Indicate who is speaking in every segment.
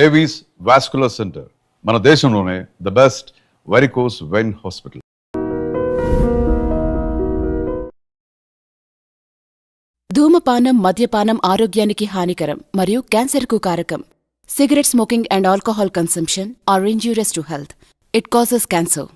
Speaker 1: Avis vascular centre మన దేశంలోనే the best varicose vein hospital.
Speaker 2: ధూమపానం, మద్యపానం ఆరోగ్యానికి హానికరం మరియు క్యాన్సర్కు కారకం. Cigarette smoking and alcohol consumption are injurious to health. It causes cancer.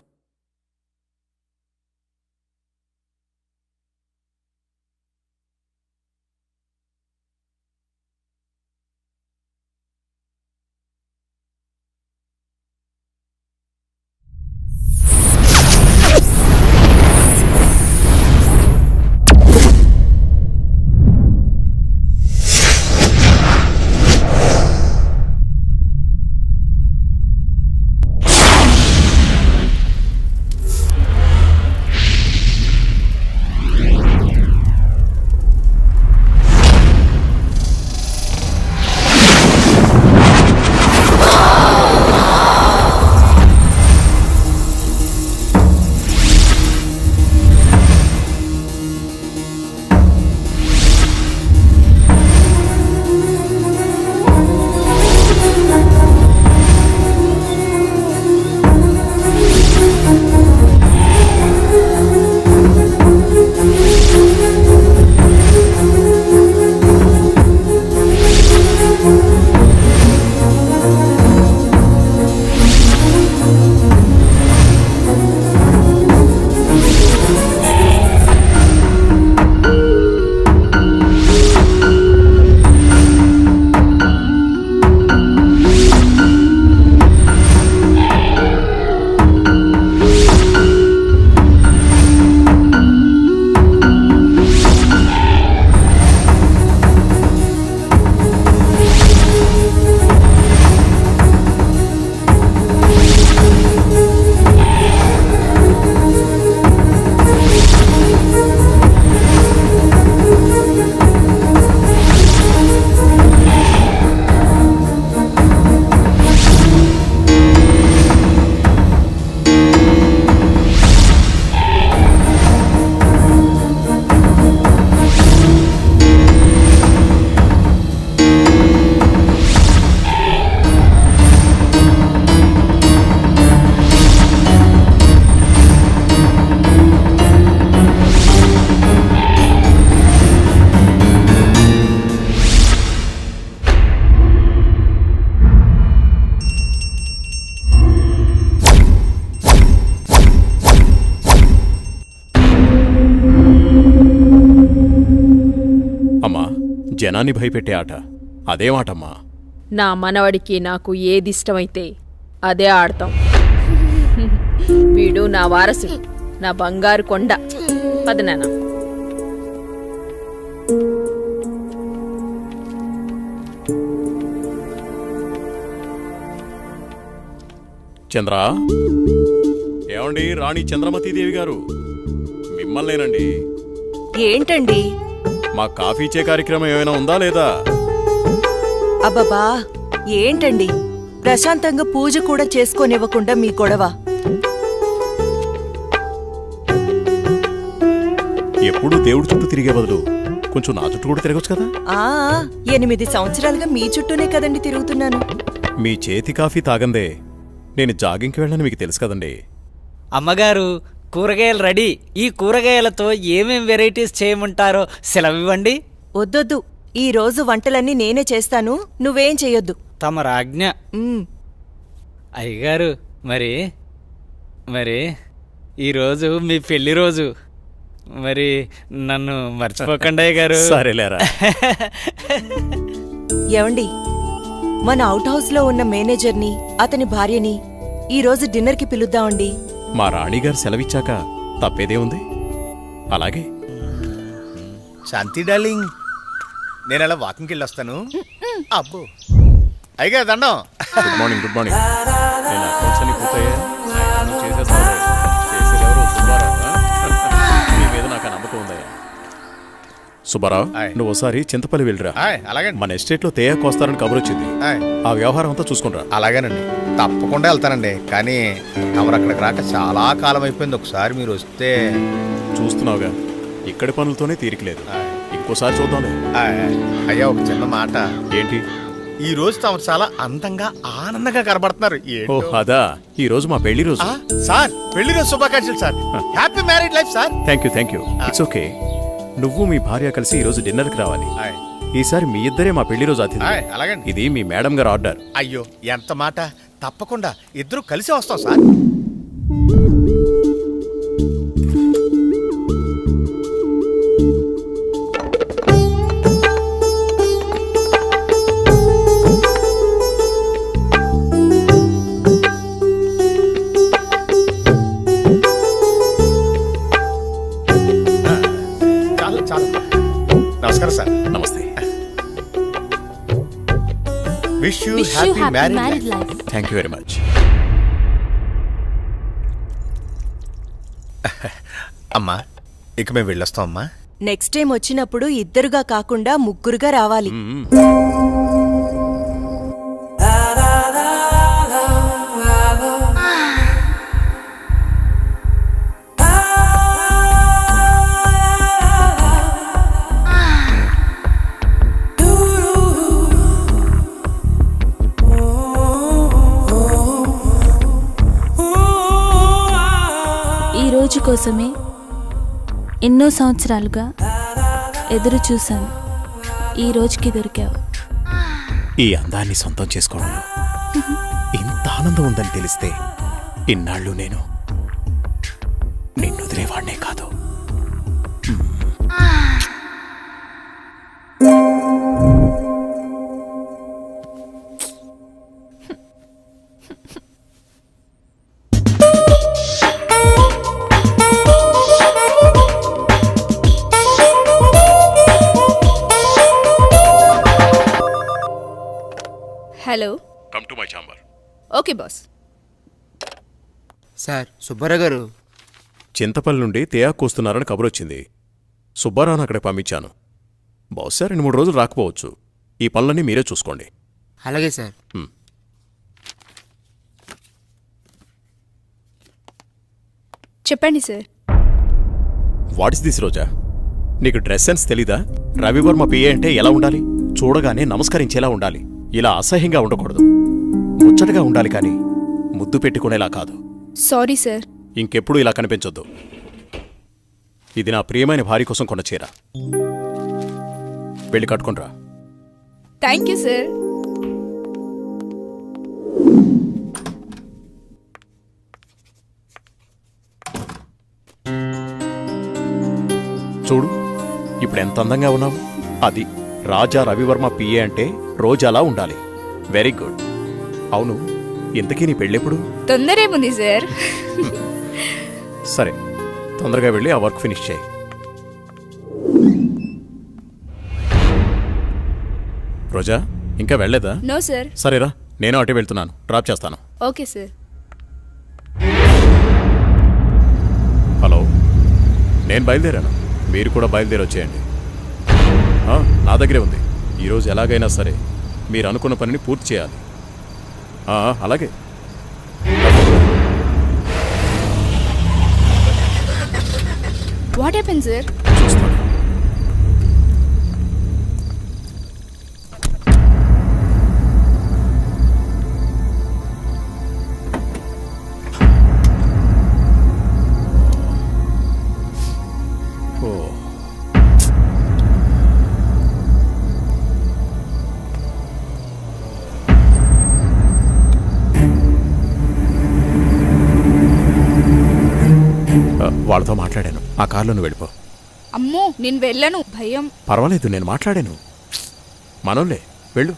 Speaker 3: జనాన్ని భయపెట్టే ఆట అదేమాటమ్మా?
Speaker 4: నా మనవడికి నాకు ఏదిష్టమైతే అదే ఆడతాం. వీడు నా వారసుడు, నా బంగారు కొండ. పదనాన్న.
Speaker 3: చంద్ర, ఏమండి? రాణి చంద్రమతీదేవి గారు మిమ్మల్నేనండి.
Speaker 5: ఏంటండి?
Speaker 3: మా కాఫీ ఇచ్చే కార్యక్రమం ఏమైనా ఉందా లేదా?
Speaker 5: అబ్బబ్బా, ఏంటండి ప్రశాంతంగా పూజ కూడా చేసుకోనివ్వకుండా మీ గొడవ?
Speaker 3: ఎప్పుడు దేవుడి చుట్టూ తిరిగే బదులు కొంచెం నా చుట్టూ కూడా తిరగచ్చు కదా?
Speaker 5: 8 సంవత్సరాలుగా మీ చుట్టూనే కదండి తిరుగుతున్నాను.
Speaker 3: మీ చేతి కాఫీ తాగందే నేను జాగింగ్కి వెళ్ళని మీకు తెలుసు కదండి.
Speaker 6: అమ్మగారు, కూరగాయలు రెడీ. ఈ కూరగాయలతో ఏమేం వెరైటీస్ చేయమంటారో సెలవివ్వండి.
Speaker 5: వద్దొద్దు, ఈ రోజు వంటలన్నీ నేనే చేస్తాను, నువ్వేం చెయ్యొద్దు.
Speaker 6: తమ రాజ్ఞ. అయ్యగారు, మరి ఈరోజు మీ పెళ్లి రోజు. మరి నన్ను మర్చిపోకండి అయ్యగారు.
Speaker 3: సరేలేరా.
Speaker 5: ఏవండి, మన అవుట్ హౌస్ లో ఉన్న మేనేజర్ని, అతని భార్యని ఈరోజు డిన్నర్కి పిలుద్దామండి.
Speaker 3: మా రాణిగారు సెలవిచ్చాక తప్పేదే ఉంది. అలాగే.
Speaker 7: శాంతి డార్లింగ్, నేను అలా వాకింగ్కి వెళ్ళొస్తాను. అబ్బో అయ్యగా దండం.
Speaker 3: Good morning. Good morning. నేను అకౌంట్స్ అన్ని పూర్తయ్యా? చేసేదెవరు? సుబ్బారావు. నీ మీద నాకు నమ్మకం ఉందయ్యా. సుబ్బారావు, నువ్వు ఒకసారి చింతపల్లి వెళ్ళిరా.
Speaker 7: అలాగే.
Speaker 3: మన ఎస్టేట్ లో తేయాకు వస్తారని కబురు వచ్చింది. ఆ వ్యవహారం అంతా చూసుకుంటా.
Speaker 7: అలాగేనండి, తప్పకుండా వెళ్తానండి. కానీ తమరు అక్కడికి రాక చాలా కాలం అయిపోయింది. ఒకసారి మీరు వస్తే.
Speaker 3: చూస్తున్నావుగా, ఇక్కడి పనులతోనే తీరికలేదు. ఇంకోసారి చూద్దాం.
Speaker 7: అయ్యా, ఒక చిన్న మాట.
Speaker 3: ఏంటి?
Speaker 7: ఈ రోజు తాము చాలా అందంగా ఆనందంగా కనబడుతున్నారు
Speaker 3: ఓ
Speaker 7: ఏంటో.
Speaker 3: అదా ఈ రోజు మా పెళ్లి రోజు.
Speaker 7: ఆ, సార్ పెళ్లి రోజు శుభాకాంక్షలు sir. Happy marriage life sir.
Speaker 3: Thank you it's okay. నువ్వు మీ భార్య కలిసి ఈ రోజు డిన్నర్కి రావాలి.
Speaker 7: ఆయ్.
Speaker 3: ఈసారి మీ ఇద్దరే మా పెళ్లి రోజు అతిథి.
Speaker 7: ఆయ్, అలాగండి.
Speaker 3: ఇది మీ మేడం గారు ఆర్డర్.
Speaker 7: అయ్యో ఎంత మాట. తప్పకుండా ఇద్దరు కలిసి వస్తాం సార్. చాలు చాలు. నమస్కారం సార్.
Speaker 3: నమస్తే.
Speaker 7: Wish you happy marriage life.
Speaker 3: Thank you very much.
Speaker 7: అమ్మా ఇక మేము వెళ్ళొస్తాం అమ్మా.
Speaker 5: నెక్స్ట్ టైం వచ్చినప్పుడు ఇద్దరుగా కాకుండా ముగ్గురుగా రావాలి.
Speaker 8: ఈ రోజు కోసమే ఎన్నో సంవత్సరాలుగా ఎదురు చూశాను. ఈ రోజుకి దొరికావు.
Speaker 3: ఈ అందాన్ని సొంతం చేసుకోవడంలో ఇంత ఆనందం ఉందని తెలిస్తే ఇన్నాళ్ళు నేను నిన్ను వదిలేవాడినే కాదు.
Speaker 4: Hello.
Speaker 3: Come to my chamber.
Speaker 4: Okay boss.
Speaker 6: Sir Subbarao గారు
Speaker 3: చింతపల్లి నుండి తేయాకు వస్తున్నారని కబురొచ్చింది. సుబ్బారావును అక్కడికి పంపించాను. బహుశా 2-3 రోజులు రాకపోవచ్చు. ఈ పనులన్నీ మీరే చూసుకోండి.
Speaker 6: అలాగే సార్.
Speaker 4: చెప్పండి సార్.
Speaker 3: వాట్ ఇస్ దిస్ రోజా? నీకు డ్రెస్ సెన్స్ తెలీదా? రవివర్మ పిఏ అంటే ఎలా ఉండాలి? చూడగానే నమస్కరించేలా ఉండాలి. ఇలా అసహ్యంగా ఉండకూడదు. ముచ్చటగా ఉండాలి కానీ ముద్దు పెట్టుకునేలా కాదు.
Speaker 4: Sorry sir.
Speaker 3: ఇంకెప్పుడు ఇలా కనిపించొద్దు. ఇది నా ప్రియమైన భార్య కోసం కొన్న చీర. వెళ్ళి కట్టుకుంట్రా.
Speaker 4: Thank you sir.
Speaker 3: చూడు ఇప్పుడు ఎంత అందంగా ఉన్నావు. అది రాజా రవివర్మ పిఏ అంటే రోజాలా ఉండాలి. Very good. అవును, ఇంతకీ నీ పెళ్ళెప్పుడు?
Speaker 4: తొందరేముంది సార్.
Speaker 3: సరే, తొందరగా వెళ్ళి ఆ వర్క్ ఫినిష్ చేయి. రోజా ఇంకా వెళ్ళలేదా?
Speaker 4: No sir.
Speaker 3: సరేరా, నేను అటు వెళ్తున్నాను. డ్రాప్ చేస్తాను.
Speaker 4: Okay sir.
Speaker 3: హలో, నేను బయలుదేరాను. మీరు కూడా బయలుదేరి వచ్చేయండి. నా దగ్గరే ఉంది. ఈరోజు ఎలాగైనా సరే మీరు అనుకున్న పనిని పూర్తి చేయాలి. అలాగే.
Speaker 4: What happen sir?
Speaker 3: చూస్తాను. వాళ్ళతో మాట్లాడాను. ఆ కార్లో నువ్వు వెళ్ళిపో.
Speaker 4: అమ్మో, నేను వెళ్ళను, భయం.
Speaker 3: పర్వాలేదు, నేను మాట్లాడాను. మనోళ్ళే, వెళ్ళు.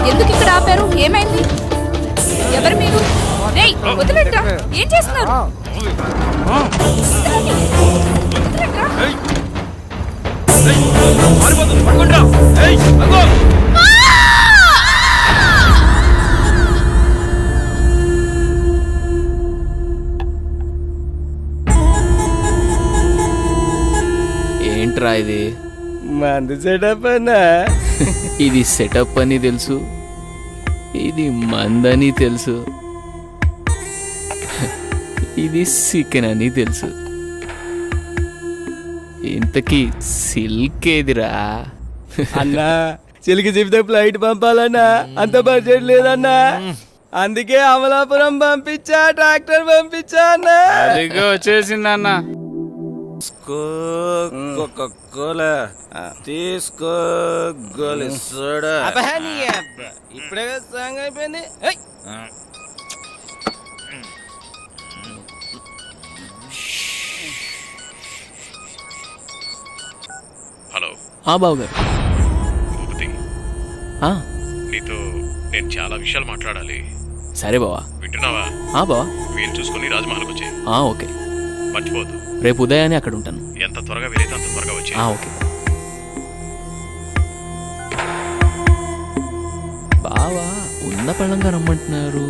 Speaker 4: ఎందుకు ఇక్కడ ఆపారు? ఏమైంది? ఎవరు మీరు? రేయ్, వదిలేట్రా. ఏం చేస్తున్నారు? వదిలేట్రా.
Speaker 9: రా ఇది?
Speaker 6: మంది సెటప్ అన్నా.
Speaker 9: ఇది సెటప్ అని తెలుసు, ఇది మందని తెలుసు, ఇది చికెన్ అని తెలుసు. ఇంతకీ సిల్క్ ఏదిరా?
Speaker 6: అన్నా చిలికి చెబితే ఫ్లైట్ పంపాలన్నా, అంత బడ్జెట్ లేదన్నా. అందుకే అమలాపురం పంపించా, ట్రాక్టర్ పంపించా అన్నా.
Speaker 9: అదిగో వచ్చేసిందన్నా.
Speaker 6: తీసుకో ఇప్పుడే సాంగ్ అయిపోయింది.
Speaker 3: హలో
Speaker 9: బాబు గారు.
Speaker 3: భూపతి,
Speaker 9: ఆ,
Speaker 3: నీతో నేను చాలా విషయాలు మాట్లాడాలి.
Speaker 9: సరే బావా.
Speaker 3: వింటున్నావా?
Speaker 9: బావా.
Speaker 3: వీలు చూసుకుని రాజమహల్కి వచ్చే.
Speaker 9: ఓకే.
Speaker 3: మర్చిపోద్దు.
Speaker 9: రేపు ఉదయాన్నే అక్కడ ఉంటాను.
Speaker 3: ఎంత త్వరగా వీలైతే అంత త్వరగా వచ్చే.
Speaker 9: ఓకే బావా. ఉన్న పళ్ళంగా రమ్మంటున్నారు.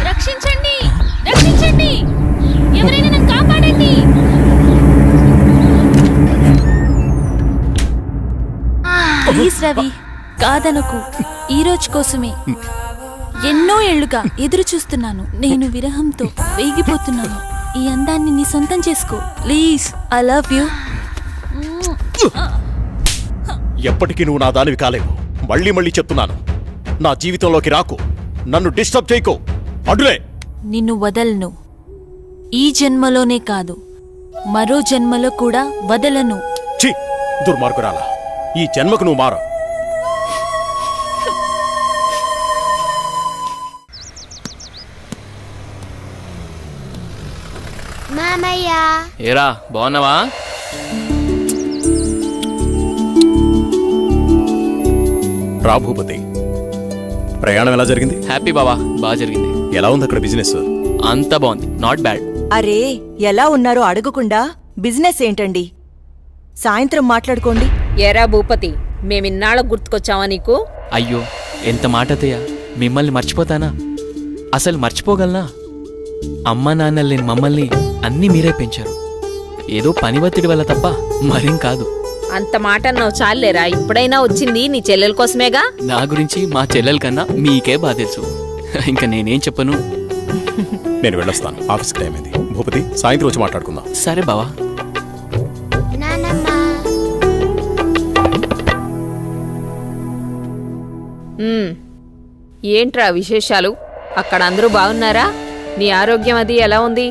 Speaker 8: రక్షించండి, రక్షించండి, ఎవరైనా నన్ను కాపాడండి. ప్లీజ్ రవి, కాదనకు. ఈ రోజు కోసమే ఎన్నో ఏళ్లుగా ఎదురు చూస్తున్నాను. నేను విరహంతో వేగిపోతున్నాను. ఈ అందాన్ని నీ సొంతం చేసుకో ప్లీజ్. I love you.
Speaker 3: ఎప్పటికీ నువ్వు నా దానివి కాలేవు. మళ్ళీ మళ్ళీ చెప్తున్నాను, నా జీవితంలోకి రాకు, నన్ను డిస్టర్బ్ చేయకు. అడ్డులే.
Speaker 8: నిన్ను వదలను. ఈ జన్మలోనే కాదు, మరో జన్మలో కూడా వదలను.
Speaker 3: ఛీ, దుర్మార్గురాలా, ఈ జన్మకు నువ్వు మారు.
Speaker 9: ఏరా బాగున్నావా?
Speaker 3: రా భూపతి, ప్రయాణం ఎలా జరిగింది?
Speaker 9: హ్యాపీ బావా, బాగా జరిగింది.
Speaker 3: ఎలా ఉంది అక్కడ బిజినెస్?
Speaker 9: అంతా బాగుంది, నాట్ బ్యాడ్.
Speaker 5: అరే, ఎలా ఉన్నారో అడగకుండా బిజినెస్ ఏంటండి? సాయంత్రం మాట్లాడుకోండి.
Speaker 10: ఏరా భూపతి, మేమిన్నాళ్ళ గుర్తుకొచ్చావా నీకు?
Speaker 9: అయ్యో, ఎంత మాట అత్తయ్య, మిమ్మల్ని మర్చిపోతానా? అసలు మర్చిపోగలనా? అమ్మా నాన్నలు లేని మమ్మల్ని అన్నీ మీరే పెంచారు. ఏదో పని ఒత్తిడి వల్ల తప్ప మరేం కాదు.
Speaker 10: అంత మాట అన్నావు చాలేరా. ఇప్పుడైనా వచ్చింది నీ చెల్లెల కోసమేగా.
Speaker 9: నా గురించి మా చెల్లెల కన్నా మీకే బాధ తెలుసు. ఇంకా నేనేం చెప్పను.
Speaker 3: నేను వెళ్ళొస్తాను, ఆఫీస్కి టైం అయింది. భూపతి, సాయంత్రం వచ్చి మాట్లాడుకుందాం.
Speaker 9: సరే బావా.
Speaker 10: ఏంట్రా విశేషాలు? అక్కడ అందరూ బాగున్నారా? నీ ఆరోగ్యం అది ఎలా ఉంది?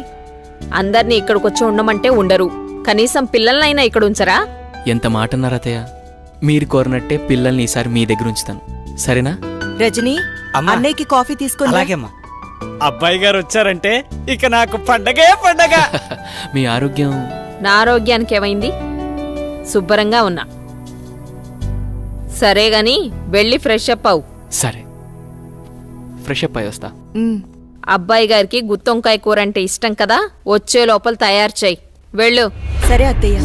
Speaker 10: అందర్నీ ఇక్కడికొచ్చి ఉండమంటే ఉండరు. కనీసం పిల్లలనైనా ఇక్కడ ఉంచరా?
Speaker 9: ఎంత మాట అన్నారు అత్తయ్య. మీరు కోరినట్టే పిల్లల్ని ఈసారి మీ దగ్గర ఉంచుతాను, సరేనా?
Speaker 5: రజనీ, అన్నయ్యకి కాఫీ తీసుకొని రా.
Speaker 6: అలాగేమ్మా. అబ్బాయి గారు వచ్చారంటే ఇక నాకు పండగే పండగ.
Speaker 9: మీ ఆరోగ్యం?
Speaker 10: నా ఆరోగ్యానికి ఏమైంది? శుభ్రంగా ఉన్నా. సరే గాని వెళ్ళి ఫ్రెష్ అప్ అవు.
Speaker 9: సరే, ఫ్రెష్ అప్ అయి వస్తా.
Speaker 10: అబ్బాయి గారికి గుత్తొంకాయ కూర అంటే ఇష్టం కదా, వచ్చే లోపల తయారు చెయ్యి. వెళ్ళు.
Speaker 5: సరే అత్తయ్య.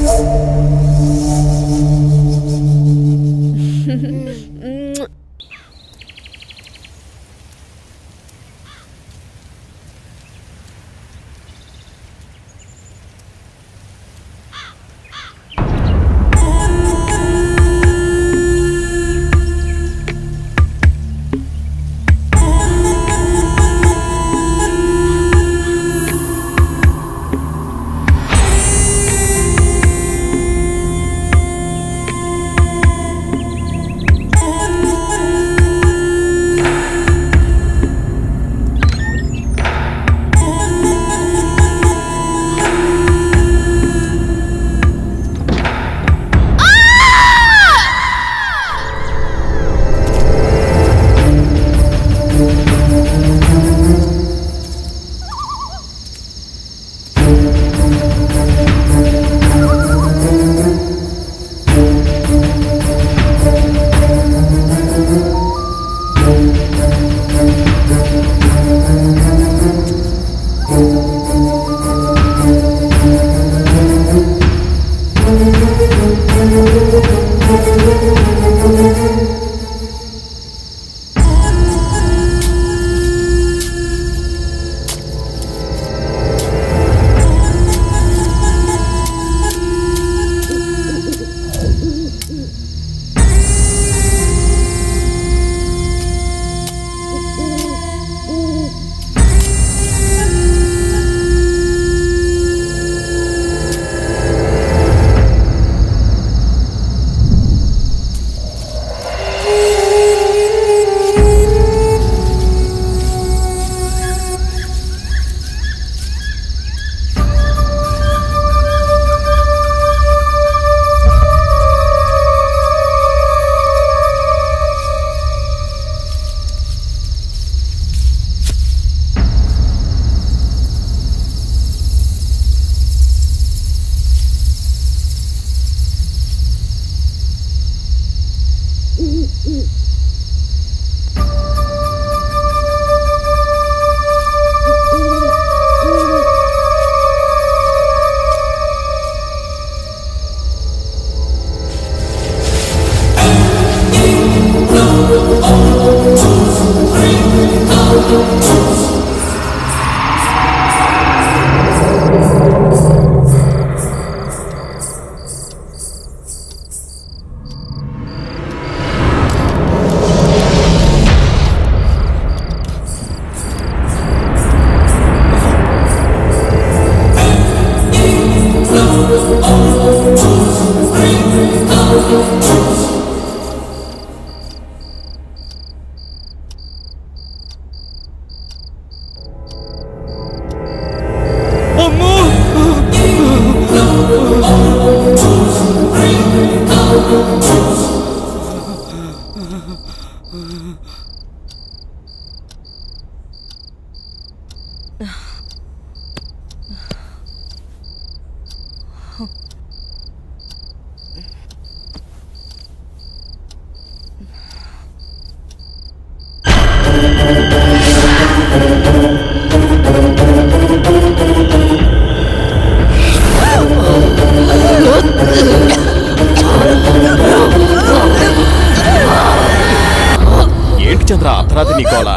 Speaker 3: ఏంటి చంద్ర అర్ధరాత్రి నీ గోల?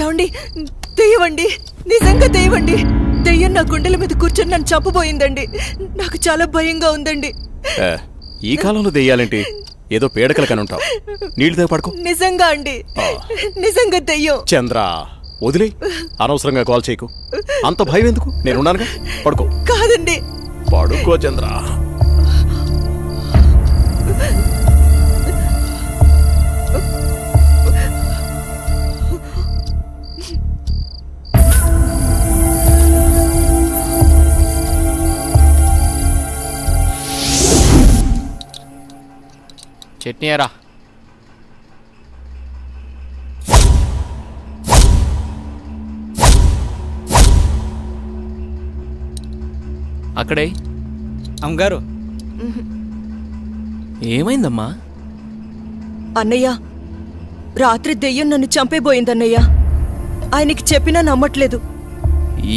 Speaker 5: ఏమండి, దెయ్యమండి, నిజంగా దెయ్యమండి. దెయ్యం నా గుండెల మీద కూర్చొని నన్ను చంపబోయిందండి. నాకు చాలా భయంగా ఉందండి.
Speaker 3: ఏ, ఈ కాలంలో దెయ్యాలేంటి? ఏదో పేడకల కనుంటావు. నీళ్ళు దగ్గర పడుకో.
Speaker 5: నిజంగా అండి, నిజంగా దెయ్యం.
Speaker 3: చంద్ర వదిలే, అనవసరంగా కాల్ చేయకు. అంత భయం ఎందుకు? నేనున్నానుగా, పడుకో.
Speaker 5: కాదండి,
Speaker 3: పడుకో చంద్ర.
Speaker 9: చట్నీ ఎరా. అక్కడే
Speaker 6: అమ్మగారు,
Speaker 9: ఏమైందమ్మా?
Speaker 5: అన్నయ్య, రాత్రి దెయ్యం నన్ను చంపేబోయిందన్నయ్య. ఆయనకి చెప్పినా నమ్మట్లేదు.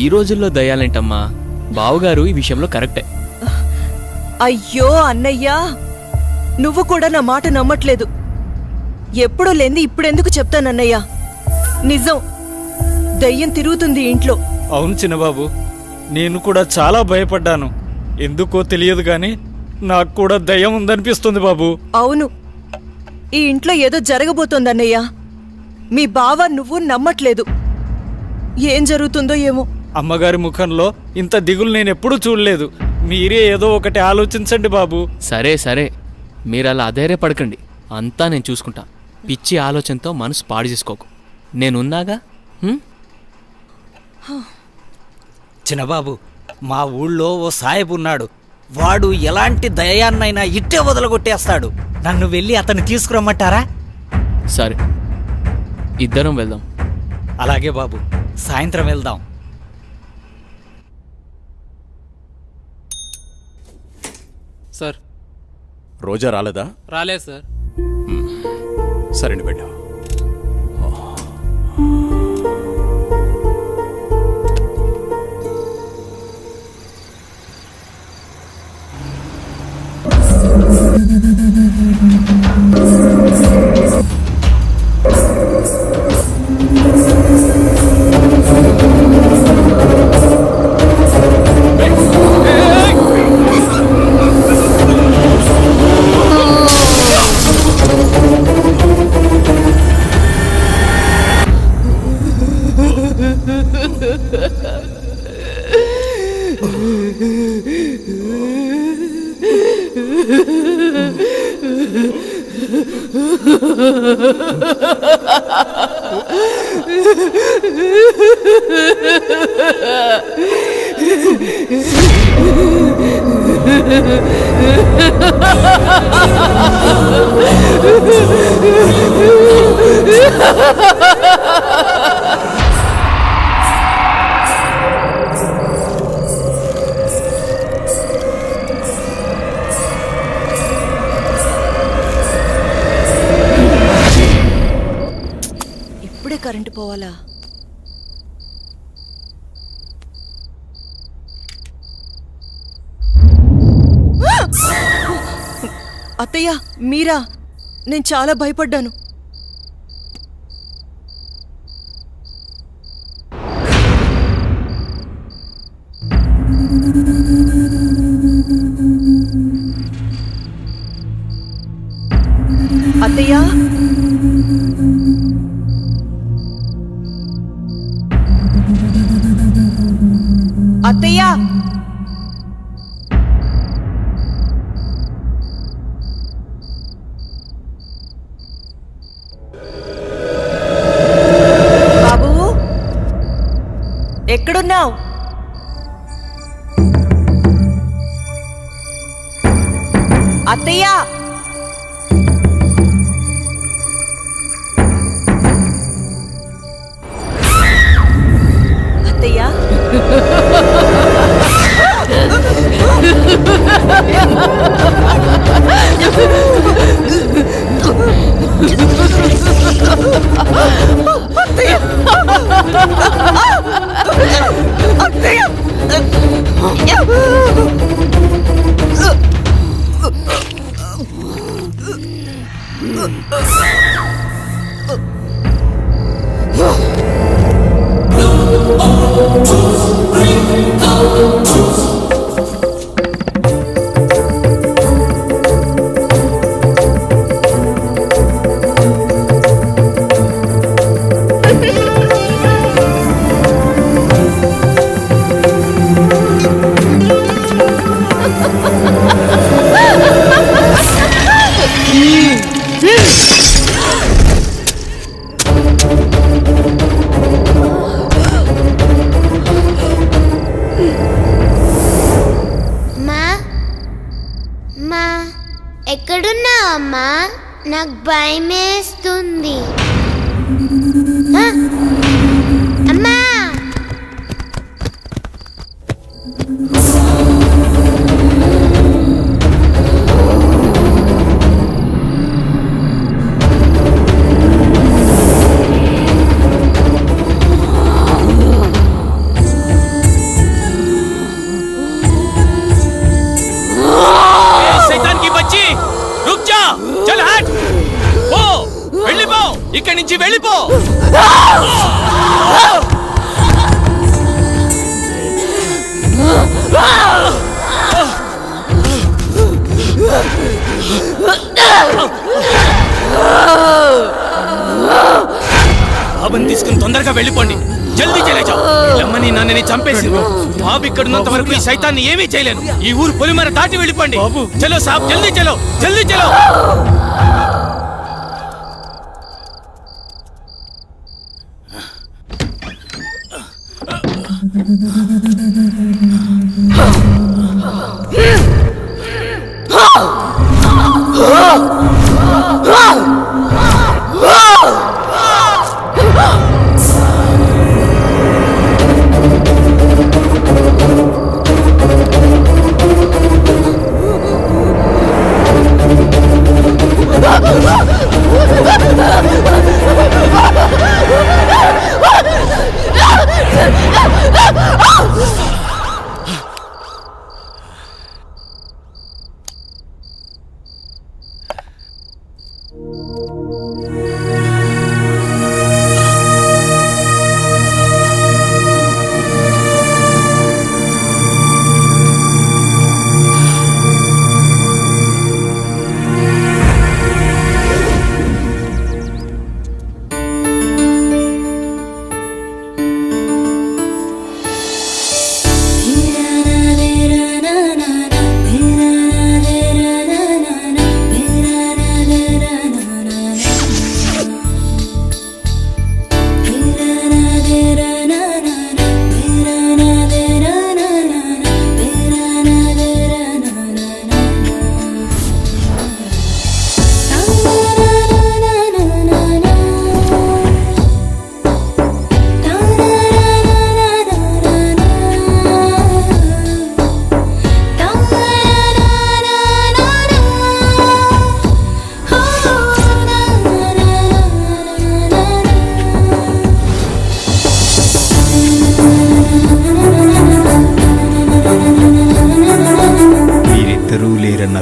Speaker 9: ఈ రోజుల్లో దయ్యాలేంటమ్మా? బావుగారు ఈ విషయంలో కరెక్టే.
Speaker 5: అయ్యో అన్నయ్యా, నువ్వు కూడా నా మాట నమ్మట్లేదు. ఎప్పుడూ లేంది ఇప్పుడెందుకు చెప్తానన్నయ్యా? నిజం, దయ్యం తిరుగుతుంది ఇంట్లో.
Speaker 6: అవును చిన్నబాబు, నేను కూడా చాలా భయపడ్డాను. ఎందుకో తెలియదు గాని నాకు కూడా దయ్యం ఉందనిపిస్తుంది బాబు.
Speaker 5: అవును, ఈ ఇంట్లో ఏదో జరగబోతోందన్నయ్యా. మీ బావ నువ్వు నమ్మట్లేదు. ఏం జరుగుతుందో ఏమో.
Speaker 6: అమ్మగారి ముఖంలో ఇంత దిగులు నేనెప్పుడూ చూడలేదు. మీరే ఏదో ఒకటి ఆలోచించండి బాబు.
Speaker 9: సరే సరే, మీరు అలా అధైర్యపడకండి. అంతా నేను చూసుకుంటా. పిచ్చి ఆలోచనతో మనసు పాడు చేసుకోకు. నేనున్నాగా.
Speaker 6: చిన్నబాబు, మా ఊళ్ళో ఓ సాహెబ్ ఉన్నాడు. వాడు ఎలాంటి దయాన్నైనా ఇట్టే వదలగొట్టేస్తాడు. నన్ను వెళ్ళి అతన్ని తీసుకురమ్మంటారా?
Speaker 9: సరే, ఇద్దరం వెళ్దాం.
Speaker 6: అలాగే బాబు, సాయంత్రం వెళ్దాం.
Speaker 9: సార్,
Speaker 3: రోజా రాలేదా?
Speaker 9: రాలేదు సార్.
Speaker 3: సరేండి, వెళ్ళు.
Speaker 5: ఇప్పుడే కరెంటు పోవాలా? అత్తయ్య, మీరా? నేను చాలా భయపడ్డాను. అత్తయ్య, అత్తయ్య, బాబు, ఎక్కడున్నావు? అత్తయ్య,
Speaker 11: ఎక్కడున్నావు అమ్మా? నాకు భయమేస్తుంది. అమ్మా
Speaker 9: ఇక్కడి నుంచి వెళ్ళిపో. బాబుని తీసుకుని తొందరగా వెళ్ళిపోండి. జల్దీ చెలేజా. అమ్మని నన్నని చంపేసి బాబు ఇక్కడున్నంత వరకు ఈ సైతాన్ని ఏమీ చేయలేను. ఈ ఊరు పొలిమర దాటి వెళ్ళిపోండి. చలో సాబ్, జల్దీ చలో, జల్దీ చలో.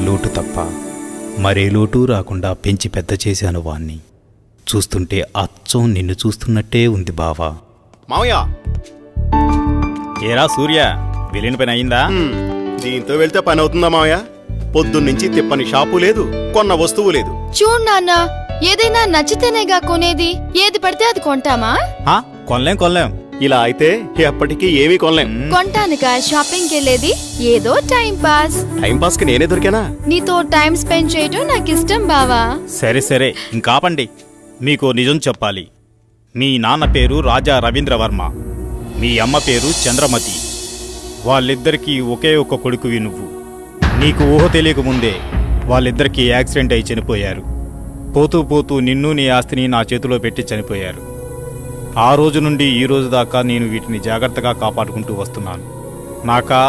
Speaker 12: లోటు తప్ప మరే లోటు రాకుండా పెంచి పెద్ద చేశాను వాణ్ణి. చూస్తుంటే అచ్చం నిన్ను చూస్తున్నట్టే ఉంది బావా.
Speaker 3: మావయ్య,
Speaker 12: ఏరా సూర్య, వెళ్ళిన పని అయిందా?
Speaker 3: దీంతో వెళ్తే పని అవుతుందా మావయ్య? పొద్దున్నుంచి తిప్పని షాపు లేదు, కొన్న వస్తువు లేదు.
Speaker 11: చూడు నాన్న, ఏదైనా నచ్చితేనేగా కొనేది. ఏది పడితే అది కొంటామా?
Speaker 12: కొనలేం.
Speaker 3: ఇలా అయితే ఎప్పటికీ ఏమీ కొనలేం.
Speaker 11: కొంటానుగా షాపింగ్కి వెళ్ళేది. ఏదో టైం పాస్.
Speaker 3: టైం పాస్ కి నేనే దొరికానా?
Speaker 11: నీతో టైం స్పెండ్ చేయటం నాకు ఇష్టం బావా.
Speaker 12: సరే ఇంకాపండి. మీకు నిజం చెప్పాలి. మీ నాన్న పేరు రాజా రవీంద్రవర్మ, మీ అమ్మ పేరు చంద్రమతి. వాళ్ళిద్దరికీ ఒకే ఒక్క కొడుకువి నువ్వు. నీకు ఊహ తెలియకముందే వాళ్ళిద్దరికీ యాక్సిడెంట్ అయి చనిపోయారు. పోతూ నిన్ను నీ ఆస్తిని నా చేతిలో పెట్టి చనిపోయారు. ఆ రోజు నుండి ఈ రోజు దాకా నేను వీటిని జాగ్రత్తగా కాపాడుకుంటూ వస్తున్నాను. నాకా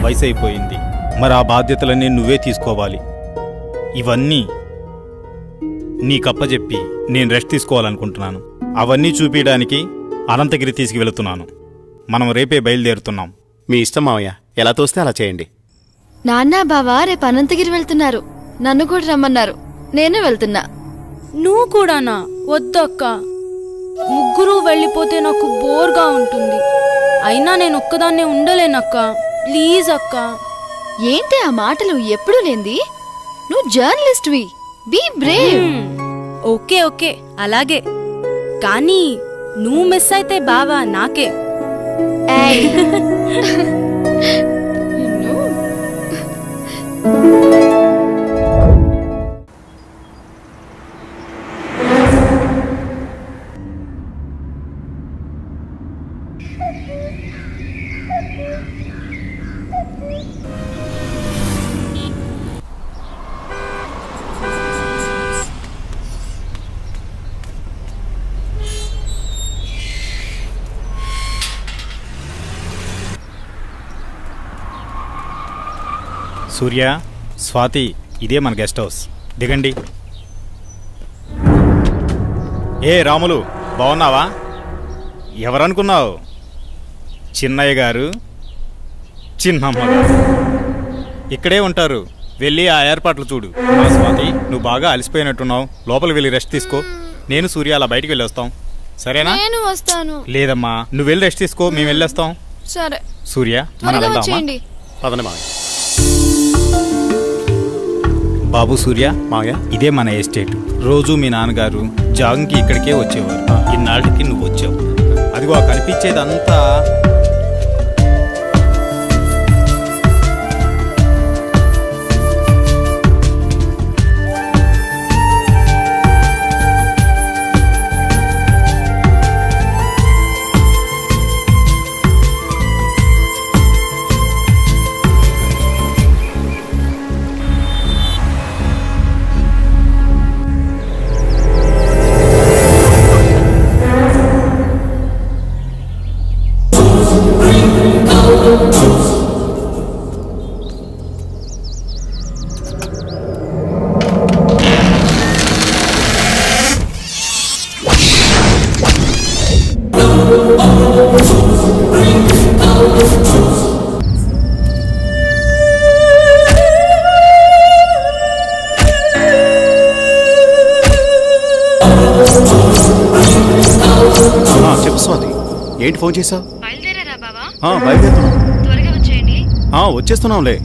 Speaker 12: వయసు అయిపోయింది, మరి ఆ బాధ్యతలన్నీ నువ్వే తీసుకోవాలి. ఇవన్నీ నీకప్పచెప్పి నేను రెస్ట్ తీసుకోవాలనుకుంటున్నాను. అవన్నీ చూపించడానికి అనంతగిరి తీసుకువెళుతున్నాను. మనం రేపే బయలుదేరుతున్నాం.
Speaker 3: మీ ఇష్టం మావయ్య, ఎలా తోస్తే అలా చేయండి.
Speaker 11: నాన్న బావ రేపు అనంతగిరి వెళ్తున్నారు. నన్ను కూడా రమ్మన్నారు. నేను వెళ్తున్నా.
Speaker 8: నువ్వు కూడానా? వద్దక్క, ముగ్గురు వెళ్ళిపోతే నాకు బోర్గా ఉంటుంది. అయినా నేను ఒక్కదాన్నే ఉండలేనక్క. ప్లీజ్ అక్క.
Speaker 11: ఏంటి ఆ మాటలు ఎప్పుడూ లేంది? నువ్వు జర్నలిస్ట్వి. Be brave.
Speaker 8: ఓకే ఓకే అలాగే, కానీ నువ్వు మిస్ అయితే బావా నాకే.
Speaker 11: ఏయ్.
Speaker 12: సూర్య, స్వాతి, ఇదే మన గెస్ట్ హౌస్. దిగండి. ఏ రాములు, బాగున్నావా? ఎవరనుకున్నావు? చిన్నయ్య గారు, చిన్నమ్మ గారు ఇక్కడే ఉంటారు. వెళ్ళి ఆ ఏర్పాట్లు చూడు. స్వాతి, నువ్వు బాగా అలసిపోయినట్టున్నావు. లోపలికి వెళ్ళి రెస్ట్ తీసుకో. నేను సూర్య అలా బయటికి వెళ్ళి వస్తాం. సరేనా?
Speaker 11: నేను వస్తాను.
Speaker 12: లేదమ్మా, నువ్వు వెళ్ళి రెస్ట్ తీసుకో, మేము వెళ్ళొస్తాం.
Speaker 11: సరే.
Speaker 12: సూర్య, మనం
Speaker 11: త్వరగా
Speaker 12: వెళ్దామా?
Speaker 11: వచ్చేయండి.
Speaker 3: పదండి మావయ్య.
Speaker 12: బాబు సూర్య,
Speaker 3: మావయ్య,
Speaker 12: ఇదే మన ఎస్టేట్. రోజు మీ నాన్నగారు జాగింగ్కి ఇక్కడికే వచ్చేవారు. ఇన్నాళ్ళకి నువ్వు వచ్చావు. అదిగో ఆ కనిపించేదంతా
Speaker 3: చెప్పు స్వాతి, ఏంటి ఫోన్ చేసావు?
Speaker 11: బయలుదేరారా బావా?
Speaker 3: బయలుదేరుతున్నాం.
Speaker 11: త్వరగా వచ్చేయండి.
Speaker 3: వచ్చేస్తున్నాంలే.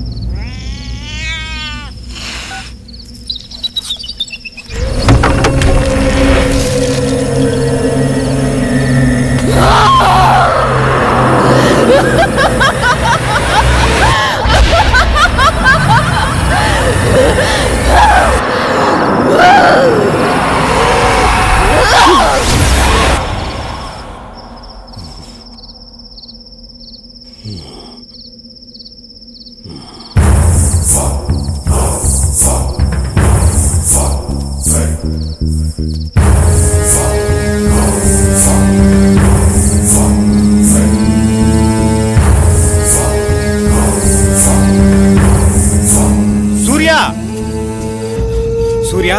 Speaker 3: సూర్య,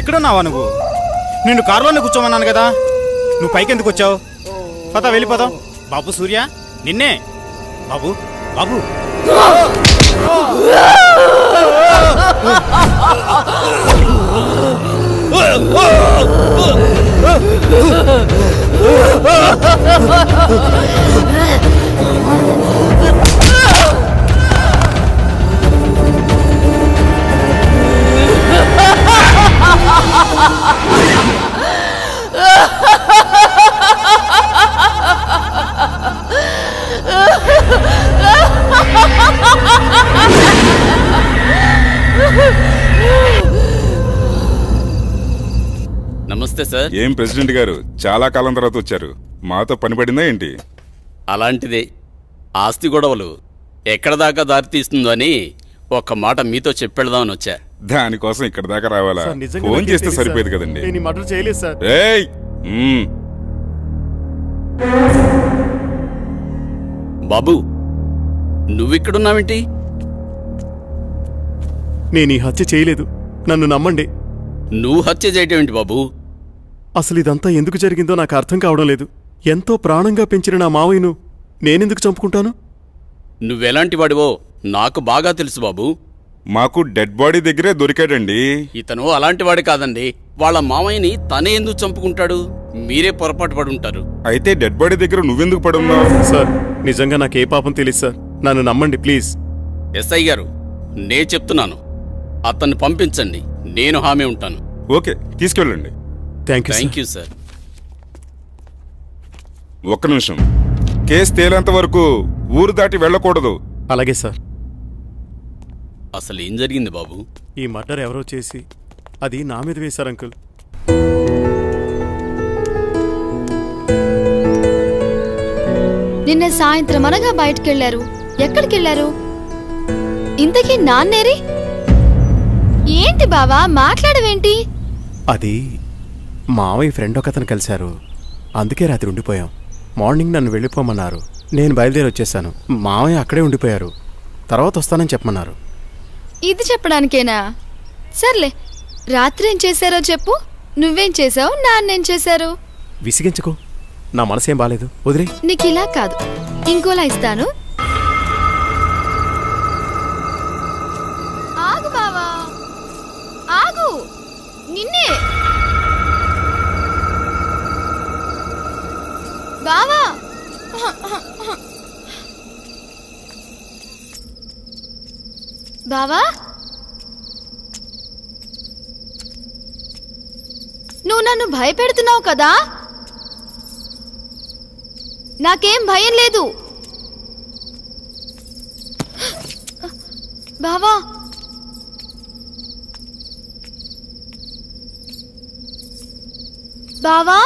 Speaker 3: ఇక్కడున్నావా నువ్వు? నిన్ను కారులోనే కూర్చోమన్నాను కదా, నువ్వు పైకి ఎందుకు వచ్చావు? పద, వెళ్ళిపోదాం. బాబు సూర్య, నిన్నే. బాబు, బాబు.
Speaker 13: నమస్తే సార్.
Speaker 14: ఏం ప్రెసిడెంట్ గారు, చాలా కాలం తర్వాత వచ్చారు. మాతో పని పడిందా ఏంటి?
Speaker 13: అలాంటిదే. ఆస్తి గొడవలు ఎక్కడ దాకా దారి తీస్తుందో అని ఒక్క మాట మీతో చెప్పెడదామని వచ్చా.
Speaker 14: దానికోసం ఇక్కడ దాకా రావాలా? ఫోన్ చేస్తే సరిపోయేది కదండి.
Speaker 3: చేయలేదు సార్.
Speaker 14: ఏయ్,
Speaker 13: బాబు, నువ్విక్కడున్నావేంటి?
Speaker 3: నేను ఈ హత్య చేయలేదు, నన్ను నమ్మండి.
Speaker 13: నువ్వు హత్య చేయటం ఏంటి బాబు?
Speaker 3: అసలు ఇదంతా ఎందుకు జరిగిందో నాకు అర్థం కావడం లేదు. ఎంతో ప్రాణంగా పెంచిన నా మావయ్యను నేనెందుకు చంపుకుంటాను?
Speaker 13: నువ్వెలాంటి వాడివో నాకు బాగా తెలుసు బాబు.
Speaker 14: మాకు డెడ్ బాడీ దగ్గరే దొరికాడండి.
Speaker 13: ఇతను అలాంటి వాడి కాదండి. వాళ్ళ మామయ్యని తనే ఎందుకు చంపుకుంటాడు? మీరే పొరపాటు పడి ఉంటారు.
Speaker 14: అయితే డెడ్ బాడీ దగ్గర నువ్వెందుకు పడున్నావు?
Speaker 3: సార్, నిజంగా నాకే పాపం తెలియదు సార్. నన్ను నమ్మండి ప్లీజ్.
Speaker 13: ఎస్ఐ గారు, నే చెప్తున్నాను, అతన్ని పంపించండి. నేను హామీ ఉంటాను.
Speaker 14: ఓకే, తీసుకెళ్ళండి.
Speaker 13: Thank you sir.
Speaker 14: ఒక్క నిమిషం. కేసు తేలేంత వరకు ఊరు దాటి వెళ్ళకూడదు.
Speaker 3: అలాగే సార్.
Speaker 13: అసలు ఏం జరిగింది బాబు?
Speaker 3: ఈ మర్డర్ ఎవరో చేసి అది నా మీద వేశారు అంకుల్.
Speaker 11: నిన్న సాయంత్రం అనగా బయటకెళ్లారు. ఎక్కడికెళ్లారు? ఇంతకీ నాన్నేరి? ఏంటి బావా మాట్లాడవేంటి?
Speaker 3: అది మావయ్య ఫ్రెండ్ ఒకతను కలిశారు. అందుకే రాత్రి ఉండిపోయాం. మార్నింగ్ నన్ను వెళ్ళిపోమన్నారు. నేను బయలుదేరి వచ్చేసాను. మావయ్య అక్కడే ఉండిపోయారు. తర్వాత వస్తానని చెప్పమన్నారు.
Speaker 11: ఇది చెప్పడానికేనా? సర్లే, రాత్రి ఏం చేశారో చెప్పు. నువ్వేం చేసావు, నాన్నేం చేశారు?
Speaker 3: విసిగించుకో, నా మనసేం బాలేదు, వదిలే.
Speaker 11: నీకు ఇలా కాదు, ఇంకోలా ఇస్తాను. ఆగు బావా, ఆగు. నిన్నే బావా. బావా, నువ్వు నన్ను భయపెడుతున్నావు కదా? నాకేం భయం లేదు బావా. బావా,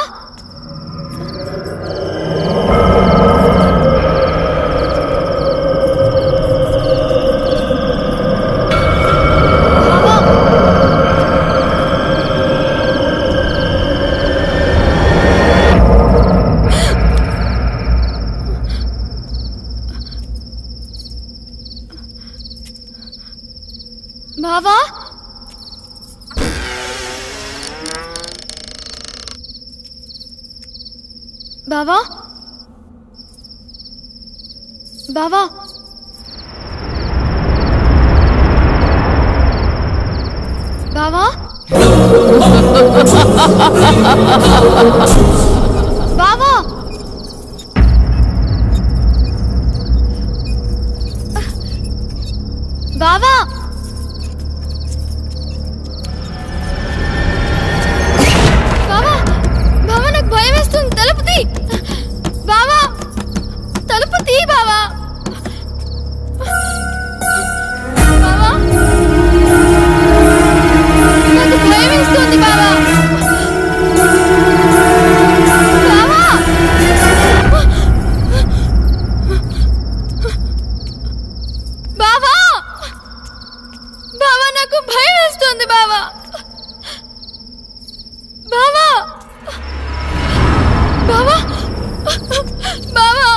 Speaker 11: బావా, బావా, బావా, బావా, బావా, బావా, బావా, బావా, నాకు భయం వేస్తుంది. తలుపు తీ బావా, తలుపు తీ బావా. బావా, నాకు భయం వేస్తుంది బావా. బావా, బావా, బావా, నాకు భయం వేస్తుంది బావా. బావా, బావా, బావా,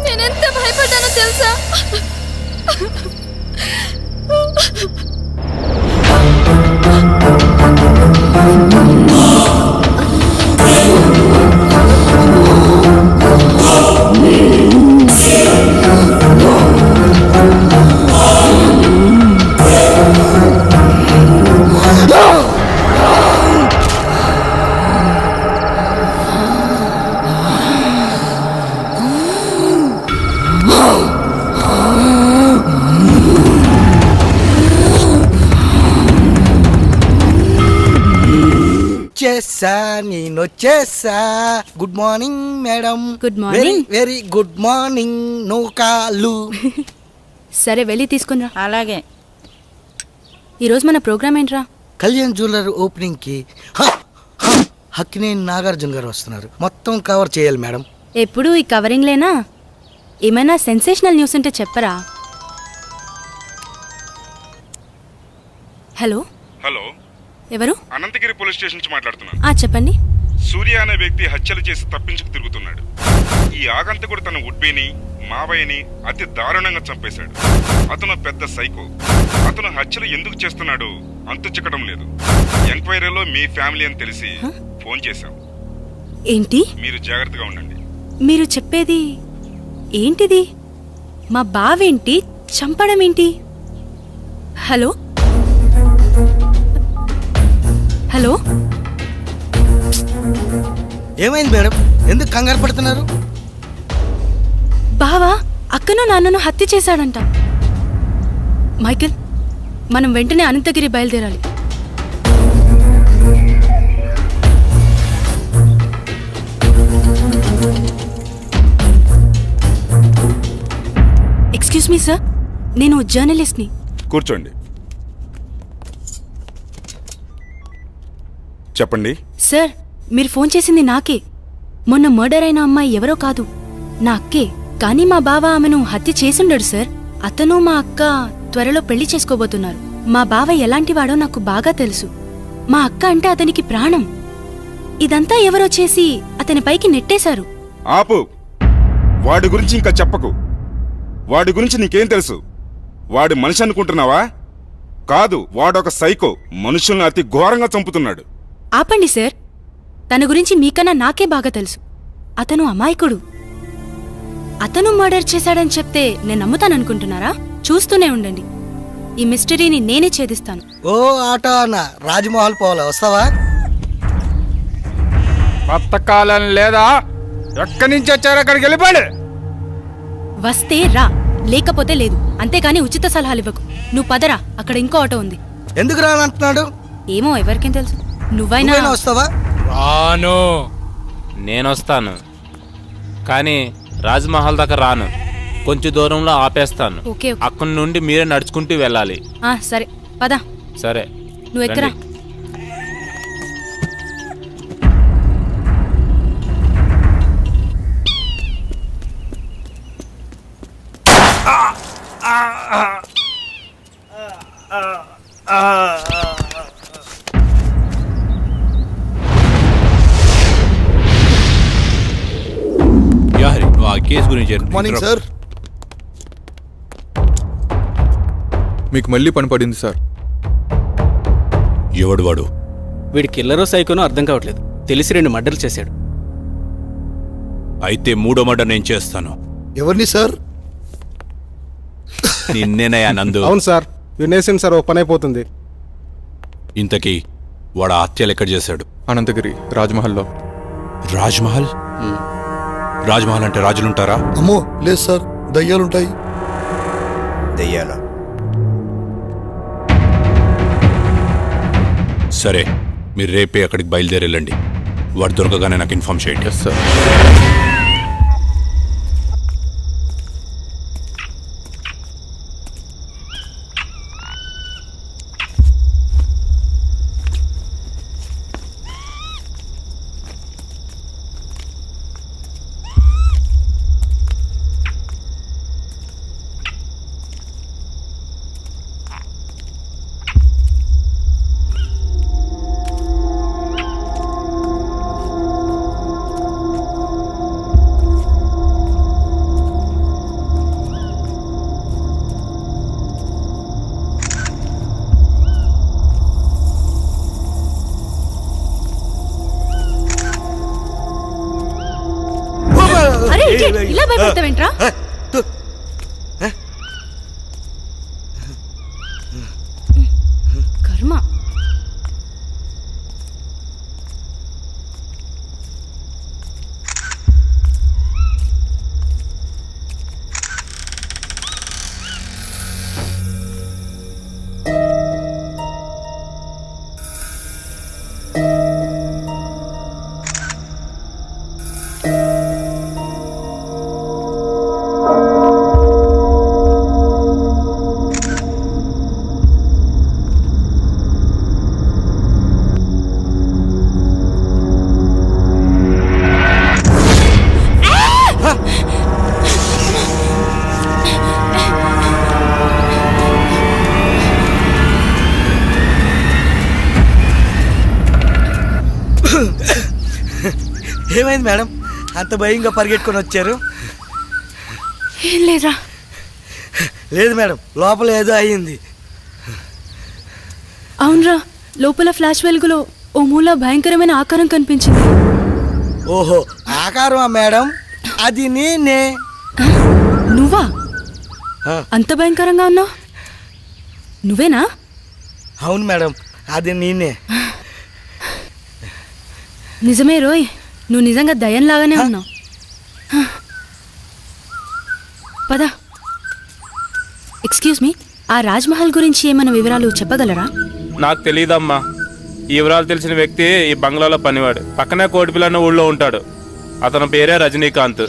Speaker 11: నేనెంత భయపడ్డానో తెలుసా?
Speaker 6: నేనొచ్చేసా. Good morning madam.
Speaker 4: Good morning.
Speaker 6: Very good morning. No కాలు.
Speaker 4: సరే, వెళ్ళి తీసుకునిరా. అలాగే. ఈరోజు మన ప్రోగ్రామ్ ఏంట్రా?
Speaker 6: కళ్యాణ్ జ్యువెలర్ ఓపెనింగ్ కి హక్కినేని నాగార్జున గారు వస్తున్నారు. మొత్తం కవర్ చేయాలి మేడం.
Speaker 4: ఎప్పుడు ఈ కవరింగ్ లేనా? ఏమైనా సెన్సేషనల్ న్యూస్ ఉంటే చెప్పరా? హలో
Speaker 14: హలో,
Speaker 4: ఎవరు?
Speaker 14: అనంతగిరి పోలీస్ స్టేషన్ నుంచి మాట్లాడుతున్నాను.
Speaker 4: చెప్పండి.
Speaker 14: సూర్య అనే వ్యక్తి హత్యలు చేసి తప్పించుకు తిరుగుతున్నాడు. ఈ ఆగంతకుడు తన ఉడ్బీని మావయ్యని అతి దారుణంగా చంపేశాడు. అతను పెద్ద సైకో. అతను హత్యలు ఎందుకు చేస్తున్నాడో అంతు చిక్కడం లేదు. ఎంక్వైరీలో మీ ఫ్యామిలీ అని తెలిసి ఫోన్ చేశాం.
Speaker 5: ఏంటి
Speaker 14: మీరు జాగ్రత్తగా ఉండండి.
Speaker 5: మీరు చెప్పేది ఏంటిది? మా బావేంటి చంపడం ఏంటి? హలో హలో,
Speaker 6: ఏమైంది మేడం? ఎందుకు కంగారు పడుతున్నారు?
Speaker 5: బావా అక్కను నాన్నను హత్య చేశాడంట. మైకేల్, మనం వెంటనే అనంతగిరి బయలుదేరాలి. ఎక్స్క్యూజ్ మీ సార్, నేను జర్నలిస్ట్ని.
Speaker 14: కూర్చోండి. చెప్పండి.
Speaker 5: సార్, మీరు ఫోన్ చేసింది నాకే. మొన్న మర్డర్ అయిన అమ్మాయి ఎవరో కాదు, నా అక్కే. కానీ మా బావ ఆమెను హత్య చేసుండడు సార్. అతను మా అక్క త్వరలో పెళ్లి చేసుకోబోతున్నారు. మా బావ ఎలాంటివాడో నాకు బాగా తెలుసు. మా అక్క అంటే అతనికి ప్రాణం. ఇదంతా ఎవరో చేసి అతని పైకి నెట్టేశారు.
Speaker 14: ఆపు. వాడి గురించి ఇంకా చెప్పకు. వాడి గురించి నీకేం తెలుసు? వాడి మనిషి అనుకుంటున్నావా? కాదు, వాడొక సైకో. మనుషుల్ని అతి ఘోరంగా చంపుతున్నాడు.
Speaker 5: ఆపండి సార్, తన గురించి మీకన్నా నాకే బాగా తెలుసు. అతను అమాయకుడు. అతను మర్డర్ చేశాడని చెప్తే నేను నమ్ముతాననుకుంటున్నారా? చూస్తూనే ఉండండి, ఈ మిస్టరీని నేనే ఛేదిస్తాను.
Speaker 6: ఓ ఆటో అన్న, రాజ్మహల్ పోవాలా, వస్తావా?
Speaker 12: బతకాలని లేదా? ఎక్కడి నుంచి వచ్చారో అక్కడికి వెళ్ళిపోండి.
Speaker 5: వస్తే రా, లేకపోతే లేదు. అంతేగాని ఉచిత సలహాలు ఇవ్వకు. నువ్వు పదరా, అక్కడ ఇంకో ఆటో ఉంది.
Speaker 6: ఎందుకు రానంటున్నాడు?
Speaker 5: ఏమో, ఎవరికేం తెలుసు. నువ్వైనా
Speaker 6: వస్తావా?
Speaker 12: రాను. నేనొస్తాను, కానీ రాజ్మహల్ దాకా రాను. కొంచెం దూరంలో ఆపేస్తాను.
Speaker 5: Okay, okay.
Speaker 12: అక్కడి నుండి మీరే నడుచుకుంటూ వెళ్ళాలి.
Speaker 5: సరే పద.
Speaker 12: సరే,
Speaker 5: నువ్వు ఎక్కరా.
Speaker 12: రండి.
Speaker 3: ఆ కేసు గురించి
Speaker 7: మార్నింగ్ సార్.
Speaker 15: మీకు మళ్ళీ పని పడింది సార్.
Speaker 3: ఎవడు వాడు?
Speaker 6: వీడి కిల్లరో సైకోనో అర్థం కావట్లేదు. తెలిసి 2 మర్డర్లు చేశాడు.
Speaker 3: అయితే 3వ మర్డర్ నేను చేస్తాను.
Speaker 7: ఎవరిని సార్?
Speaker 3: నిన్నేనయ్యా నందు.
Speaker 6: అవును సార్, వినేసింది సార్, ఓ పని అయిపోతుంది.
Speaker 3: ఇంతకీ వాడు ఆ హత్యలు ఎక్కడ చేశాడు?
Speaker 15: అనంతగిరి రాజ్మహల్లో.
Speaker 3: రాజ్మహల్? రాజ్మహల్ అంటే రాజులుంటారా?
Speaker 7: అమ్మో లేదు సార్, దయ్యాలుంటాయి.
Speaker 3: దయ్యాల? సరే, మీరు రేపే అక్కడికి బయలుదేరి వెళ్ళండి. వాడు దొరకగానే నాకు ఇన్ఫార్మ్ చేయండి.
Speaker 15: Yes sir.
Speaker 5: అరే ఇలా భయపడతావేంట్రా? కర్మ.
Speaker 6: ఏమైంది మేడం, అంత భయంగా పరిగెట్టుకొని వచ్చారు?
Speaker 5: ఏం లేదా?
Speaker 6: లేదు మేడం, లోపల ఏదో అయ్యింది.
Speaker 5: అవునరా, లోపల ఫ్లాష్ వెలుగులో ఓ మూల భయంకరమైన ఆకారం కనిపించింది.
Speaker 6: ఓహో, ఆకారమా మేడం? అది నేనే.
Speaker 5: నువ్వా? అంత భయంకరంగా ఉన్నావు? నువ్వేనా?
Speaker 6: అవును మేడం, అది నేనే.
Speaker 5: నిజమే రోయ్, నువ్వు నిజంగా దయ్యంలాగానే ఉన్నావు. పద. ఎక్స్క్యూజ్ మీ, ఆ రాజ్మహల్ గురించి ఏమైనా వివరాలు చెప్పగలరా?
Speaker 16: నాకు తెలియదమ్మా. ఈ వివరాలు తెలిసిన వ్యక్తి ఈ బంగ్లాలో పనివాడు. పక్కనే కోటిపిల్ల అన్న ఊళ్ళో ఉంటాడు. అతని పేరే రజనీకాంత్.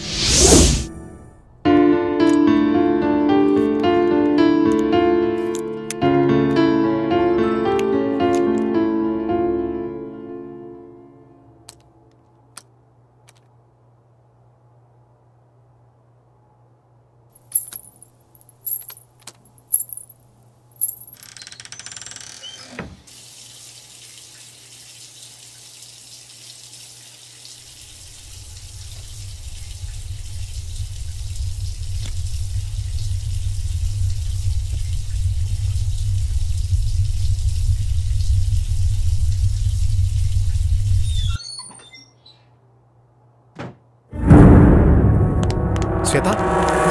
Speaker 3: శ్వేత,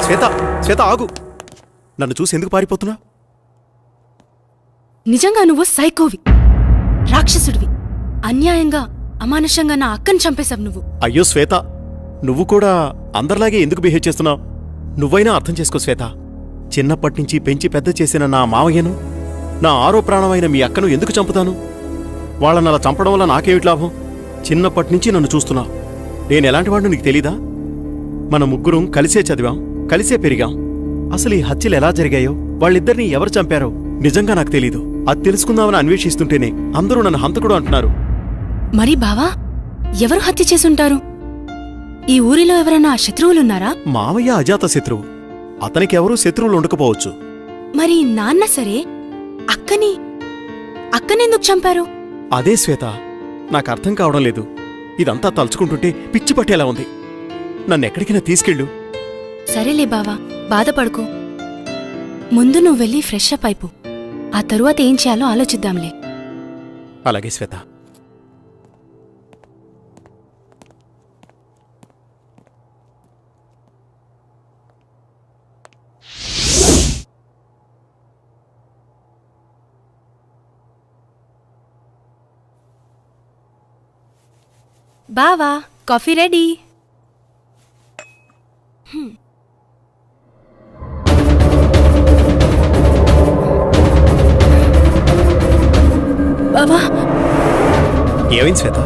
Speaker 3: శ్వేత, శ్వేత ఆగు. నన్ను చూసి ఎందుకు పారిపోతున్నా?
Speaker 5: నిజంగా నువ్వు సైకోవి, రాక్షసుడివి. అన్యాయంగా అమానుషంగా నా అక్కని చంపేశావు నువ్వు.
Speaker 3: అయ్యో శ్వేత, నువ్వు కూడా అందరిలాగే ఎందుకు బిహేవ్ చేస్తున్నావు? నువ్వైనా అర్థం చేసుకో శ్వేత. చిన్నప్పటి నుంచి పెంచి పెద్ద చేసిన నా మావయ్యను, నా ఆరో ప్రాణమైన మీ అక్కను ఎందుకు చంపుతాను? వాళ్ళని అలా చంపడం వల్ల నాకేమిటి లాభం? చిన్నప్పటి నుంచి నన్ను చూస్తున్నావు. నేను ఎలాంటి వాడిని నీకు తెలీదా? మన ముగ్గురం కలిసే చదివాం, కలిసే పెరిగాం. అసలు ఈ హత్యలు ఎలా జరిగాయో, వాళ్ళిద్దరినీ ఎవరు చంపారో నిజంగా నాకు తెలీదు. అది తెలుసుకుందామని అన్వేషిస్తుంటేనే అందరూ నన్ను హంతకుడు అంటున్నారు.
Speaker 5: మరి బావా, ఎవరు హత్య చేసుంటారు? ఈ ఊరిలో ఎవరైనా శత్రువులున్నారా?
Speaker 3: మావయ్య అజాత శత్రువు. అతనికి ఎవరూ శత్రువులు ఉండకపోవచ్చు.
Speaker 5: మరి నాన్న సరే, అక్కనెందుకు చంపారు?
Speaker 3: అదే శ్వేత, నాకు అర్థం కావడం లేదు. ఇదంతా తలుచుకుంటుంటే పిచ్చి పట్టేలా ఉంది. నన్నెక్కడికైనా తీసుకెళ్ళు.
Speaker 5: సరేలే బావా, బాధపడుకో. ముందు నువ్వు వెళ్ళి ఫ్రెష్ అప్ అయిపో. ఆ తరువాత ఏం చేయాలో ఆలోచిద్దాంలే.
Speaker 3: అలాగే శ్వేత.
Speaker 5: బావా, కాఫీ రెడీ. బావా,
Speaker 3: ఏమైంది శ్వేత?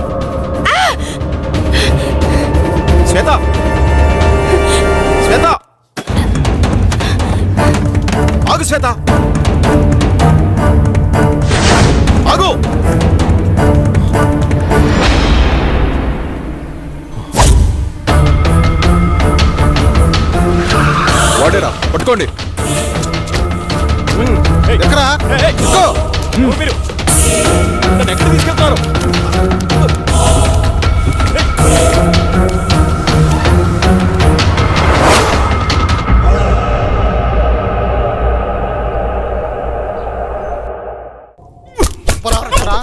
Speaker 3: శ్వేత, శ్వేత, ఆగు శ్వేత, ఆగు.
Speaker 15: వాడేరా, పట్టుకోండి.
Speaker 3: ఎక్కడా? మీరు నన్ను ఎక్కడ తీసుకెళ్తున్నారు?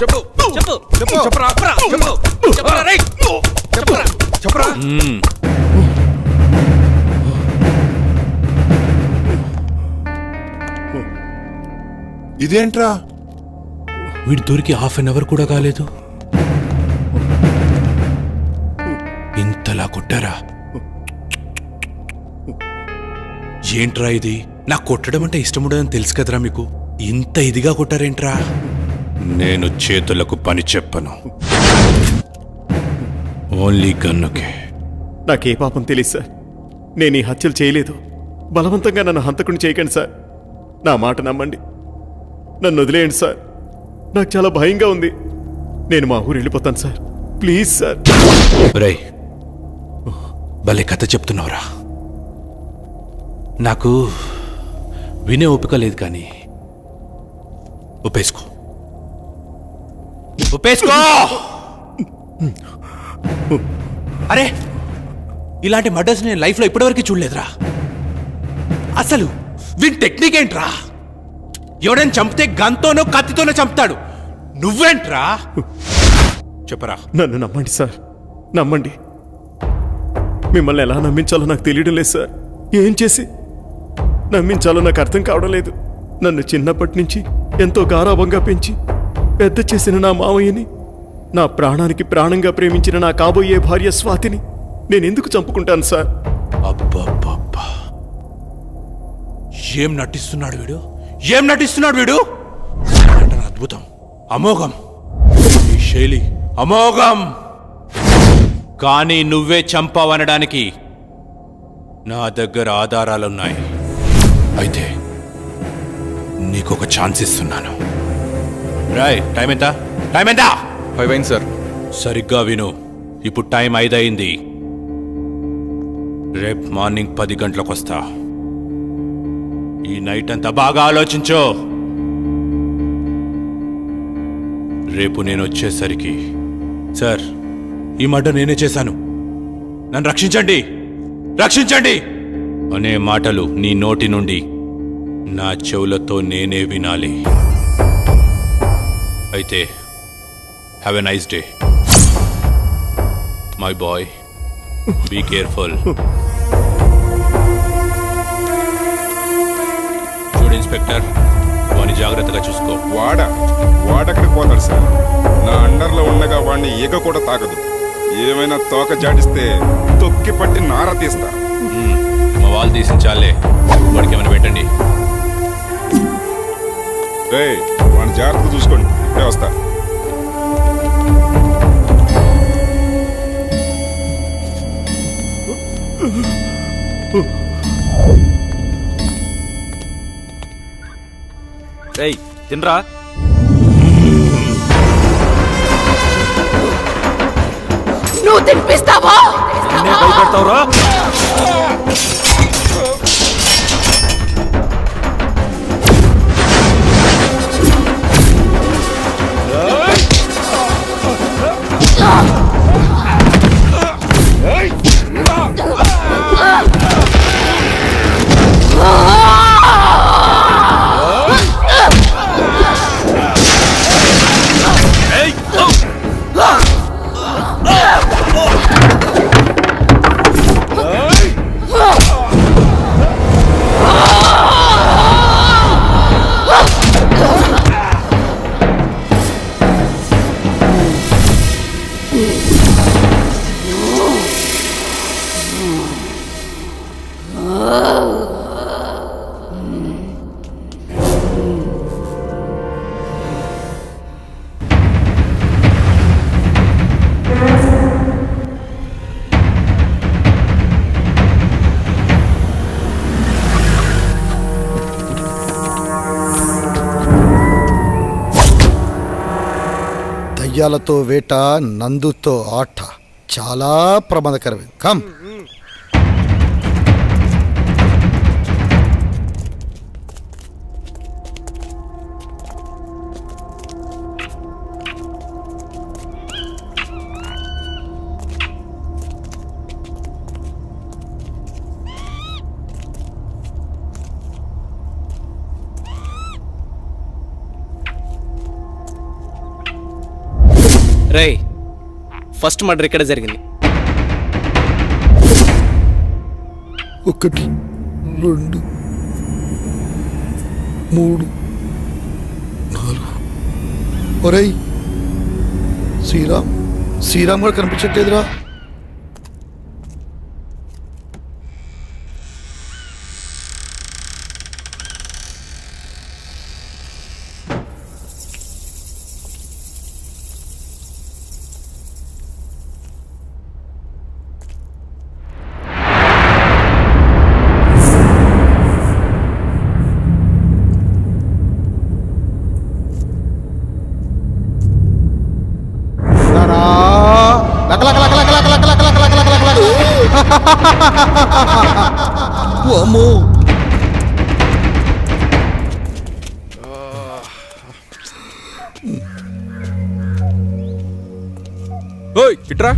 Speaker 7: చెప్పు చెప్పు చెప్పు చెప్పరా చెప్పు చెప్పరా రేయ్ చెప్పరా చెప్పరా.
Speaker 14: ఇదేంట్రా?
Speaker 17: వీడి దొరికి హాఫ్ అన్ అవర్ కూడా కాలేదు, ఇంతలా కొట్టారా? ఏంట్రా ఇది? నాకు కొట్టడం అంటే ఇష్టముడదని తెలుసు కదరా మీకు, ఇంత ఇదిగా కొట్టారేంట్రా? నేను చేతులకు పని చెప్పను, ఓన్లీ గన్నుకే.
Speaker 3: నాకే పాపం తెలియదు సార్. నేను ఈ హత్యలు చేయలేదు. బలవంతంగా నన్ను హంతకుని చేయకండి సార్. నా మాట నమ్మండి, నన్ను వదిలేయండి సార్. నాకు చాలా భయంగా ఉంది. నేను మా ఊరు వెళ్ళిపోతాను సార్, ప్లీజ్ సార్.
Speaker 17: రై, భలే కథ చెప్తున్నావురా. నాకు వినే ఓపిక లేదు, కానీ ఒప్పేసుకో, ఒప్పేసుకో. అరే, ఇలాంటి మర్డర్స్ నేను లైఫ్లో ఇప్పటివరకు చూడలేదురా. అసలు వీని టెక్నిక్ ఏంట్రా? ఎవడైనా చంపితే గన్తోనో కత్తితోనో చంపుతాడు, నువ్వేంట్రా చెప్పరా.
Speaker 3: నన్ను నమ్మండి సార్, నమ్మండి. మిమ్మల్ని ఎలా నమ్మించాలో నాకు తెలియడం లేదు సార్. ఏం చేసి నమ్మించాలో నాకు అర్థం కావడం లేదు. నన్ను చిన్నప్పటి నుంచి ఎంతో గారాభంగా పెంచి పెద్ద చేసిన నా మామయ్యని, నా ప్రాణానికి ప్రాణంగా ప్రేమించిన నా కాబోయే భార్య స్వాతిని నేనెందుకు చంపుకుంటాను సార్?
Speaker 17: అబ్బబ్బబ్బా, ఏం నటిస్తున్నాడు వీడు, ఏం నటిస్తున్నాడు వీడు. నటన అద్భుతం, అమోఘం. ఈ శైలి అమోఘం. కానీ నువ్వే చంపావనడానికి నా దగ్గర ఆధారాలున్నాయి. అయితే నీకొక ఛాన్స్ ఇస్తున్నాను. రాయ్, టైం ఎంత? టైం ఎంత?
Speaker 15: 5 అయింది సార్.
Speaker 17: సరిగ్గా విను. ఇప్పుడు టైం 5 అయింది. రేపు మార్నింగ్ 10 గంటలకు వస్తా. ఈ నైట్ అంతా బాగా ఆలోచించు. రేపు నేను వచ్చేసరికి, సార్ ఈ మర్డర్ నేనే చేశాను, నన్ను రక్షించండి, రక్షించండి అనే మాటలు నీ నోటి నుండి నా చెవులతో నేనే వినాలి. అయితే have a nice day my boy. Be careful. చూడు ఇన్స్పెక్టర్, వాడిని జాగ్రత్తగా చూసుకో.
Speaker 14: వాడక్కడికి పోతాడు సార్. నా అండర్లో ఉండగా వాడిని ఈగ కూడా తాకదు. ఏమైనా తోక జాడిస్తే తొక్కి పట్టి నారా తీస్తా.
Speaker 17: మా వాళ్ళు తీసించాలే, వాడికి ఏమైనా పెట్టండి.
Speaker 14: వాడిని జాగ్రత్తగా చూసుకోండి. ఇప్పుడే వస్తా.
Speaker 16: తినరా.
Speaker 4: నువ్వు తినిపిస్తావా?
Speaker 16: భయపడతావురా?
Speaker 18: దయ్యాలతో వేట, నందుతో ఆట చాలా ప్రమాదకరమే. కమ్.
Speaker 6: రేయ్, ఫస్ట్ మర్డర్ ఇక్కడ జరిగింది.
Speaker 18: 1 2 3 4. ఒరేయ్, శ్రీరామ్ కూడా కనిపించట్లేదురా. అమ్మో,
Speaker 15: ఓయ్ ఇట్రా.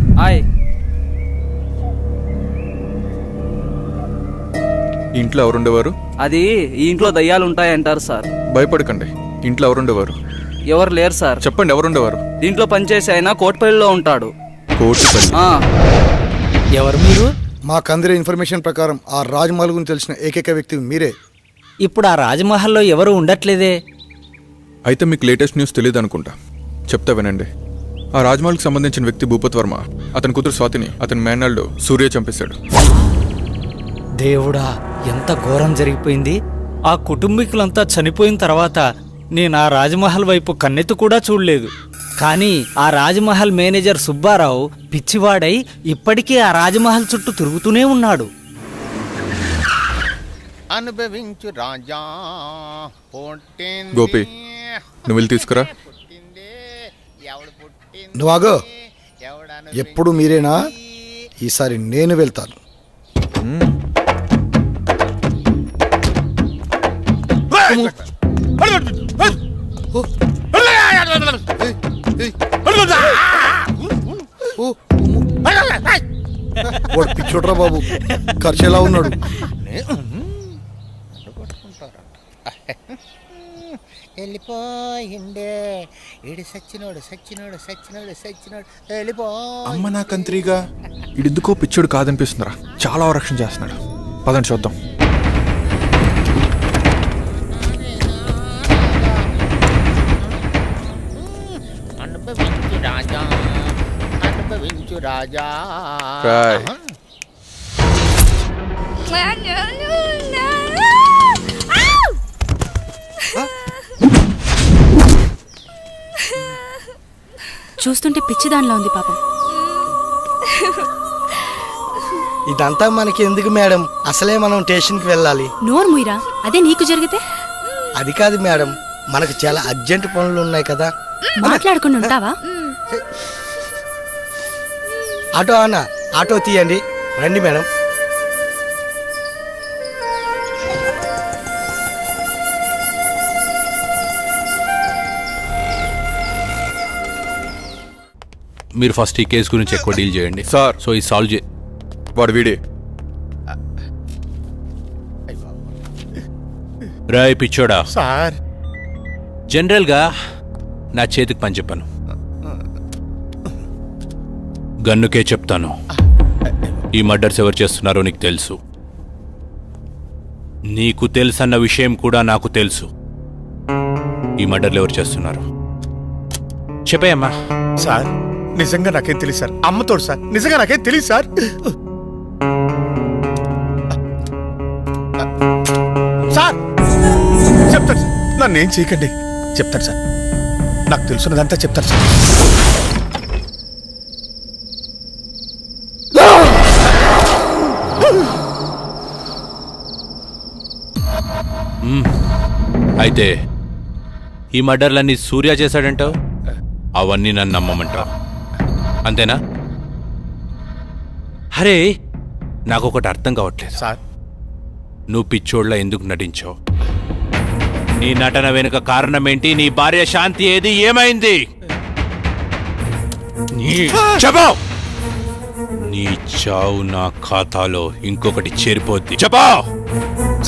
Speaker 15: ఇంట్లో ఎవరుండేవారు?
Speaker 6: అది ఈ ఇంట్లో దయ్యాలు ఉంటాయంటారు సార్.
Speaker 15: భయపడకండి, ఇంట్లో ఎవరుండేవారు?
Speaker 6: ఎవరు లేరు సార్.
Speaker 15: చెప్పండి ఎవరుండేవారు?
Speaker 6: దీంట్లో పనిచేసి ఆయన కోట్పల్లిలో ఉంటాడు.
Speaker 15: కోటిపల్లి.
Speaker 6: ఎవరు మీరు?
Speaker 18: మాకు అందిన ఇన్ఫర్మేషన్ ప్రకారం ఆ రాజ్మహల్ గురించి తెలిసిన ఏకైక వ్యక్తి మీరే.
Speaker 6: ఇప్పుడు ఆ రాజమహల్లో ఎవరు ఉండట్లేదే.
Speaker 15: అయితే మీకు లేటెస్ట్ న్యూస్ తెలియదు అనుకుంటా. చెప్తా వినండి. ఆ రాజ్మహల్కి సంబంధించిన వ్యక్తి భూపత్ వర్మ అతని కూతురు స్వాతిని అతని మేనల్డ్ సూర్య చంపేశాడు.
Speaker 6: దేవుడా, ఎంత ఘోరం జరిగిపోయింది. ఆ కుటుంబీకులంతా చనిపోయిన తర్వాత నేను ఆ రాజమహల్ వైపు కన్నెత్తు కూడా చూడలేదు. కానీ ఆ రాజమహల్ మేనేజర్ సుబ్బారావు పిచ్చివాడై ఇప్పటికీ ఆ రాజమహల్ చుట్టూ తిరుగుతూనే ఉన్నాడు.
Speaker 7: అనుభవించు రాజా.
Speaker 15: గోపి, నువ్వు వెళ్ళి తీసుకురా.
Speaker 18: నువ్వు ఆగో. ఎప్పుడు మీరేనా? ఈసారి నేను వెళ్తాను. వాడు పిచ్చోడ్రా బాబు, ఖర్చు ఎలా ఉన్నాడు?
Speaker 7: వెళ్ళిపోయిండే ఈడు సచ్చినోడు సచ్చినోడు సచ్చినోడు సచ్చినోడు వెళ్ళిపో.
Speaker 15: అమ్మ నా కంత్రిగా ఇడెందుకో పిచ్చోడు కాదనిపిస్తుందిరా. చాలా ఆరక్షణ చేస్తున్నాడు. పదండి చూద్దాం.
Speaker 7: అనుభవించు రాజా, అనుభవించు రాజా.
Speaker 5: చూస్తుంటే పిచ్చిదానిలో ఉంది పాపం.
Speaker 6: ఇదంతా మనకి ఎందుకు మేడం? అసలే మనం స్టేషన్కి వెళ్ళాలి.
Speaker 5: నోరు ముయిరా, అదే నీకు జరిగితే?
Speaker 6: అది కాదు మేడం, మనకు చాలా అర్జెంట్ పనులు ఉన్నాయి కదా.
Speaker 5: మాట్లాడుకుని ఉంటావా?
Speaker 6: ఆటో అన్న, ఆటో తీయండి. రండి మేడం.
Speaker 17: మీరు ఫస్ట్ ఈ కేసు గురించి ఎక్కువ డీల్ చేయండి
Speaker 15: సార్.
Speaker 17: సో ఈ సాల్వ్ చే.
Speaker 15: వాడు వీడే.
Speaker 17: రాయ్ పిచ్చోడా
Speaker 7: సార్,
Speaker 17: జనరల్గా నా చేతికి పని చెప్పాను, గన్నుకే చెప్తాను. ఈ మర్డర్స్ ఎవరు చేస్తున్నారో నీకు తెలుసు. నీకు తెలుసన్న విషయం కూడా నాకు తెలుసు. ఈ మర్డర్లు ఎవరు చేస్తున్నారు చెప్పేయమ్మా.
Speaker 7: సార్ నిజంగా నాకేం తెలియదు సార్. అమ్మతోడు సార్, నిజంగా నాకేం తెలియదు సార్. సార్ చెప్తాను సార్, నన్ను ఏం చేయకండి. చెప్తాను సార్, నాకు తెలుసున్నదంతా చెప్తాను సార్.
Speaker 17: అయితే ఈ మర్డర్లన్నీ సూర్య చేశాడంటావు, అవన్నీ నన్ను నమ్మమంటావు, అంతేనా? అరే నాకొకటి అర్థం కావట్లేదు
Speaker 7: సార్.
Speaker 17: నువ్వు పిచ్చోళ్ళ ఎందుకు నటించావు? నీ నటన వెనుక కారణం ఏంటి? నీ భార్య శాంతి ఏది? ఏమైంది? చెప్పావు. నీ చావు నా ఖాతాలో ఇంకొకటి చేరిపోద్ది. చెప్పావు.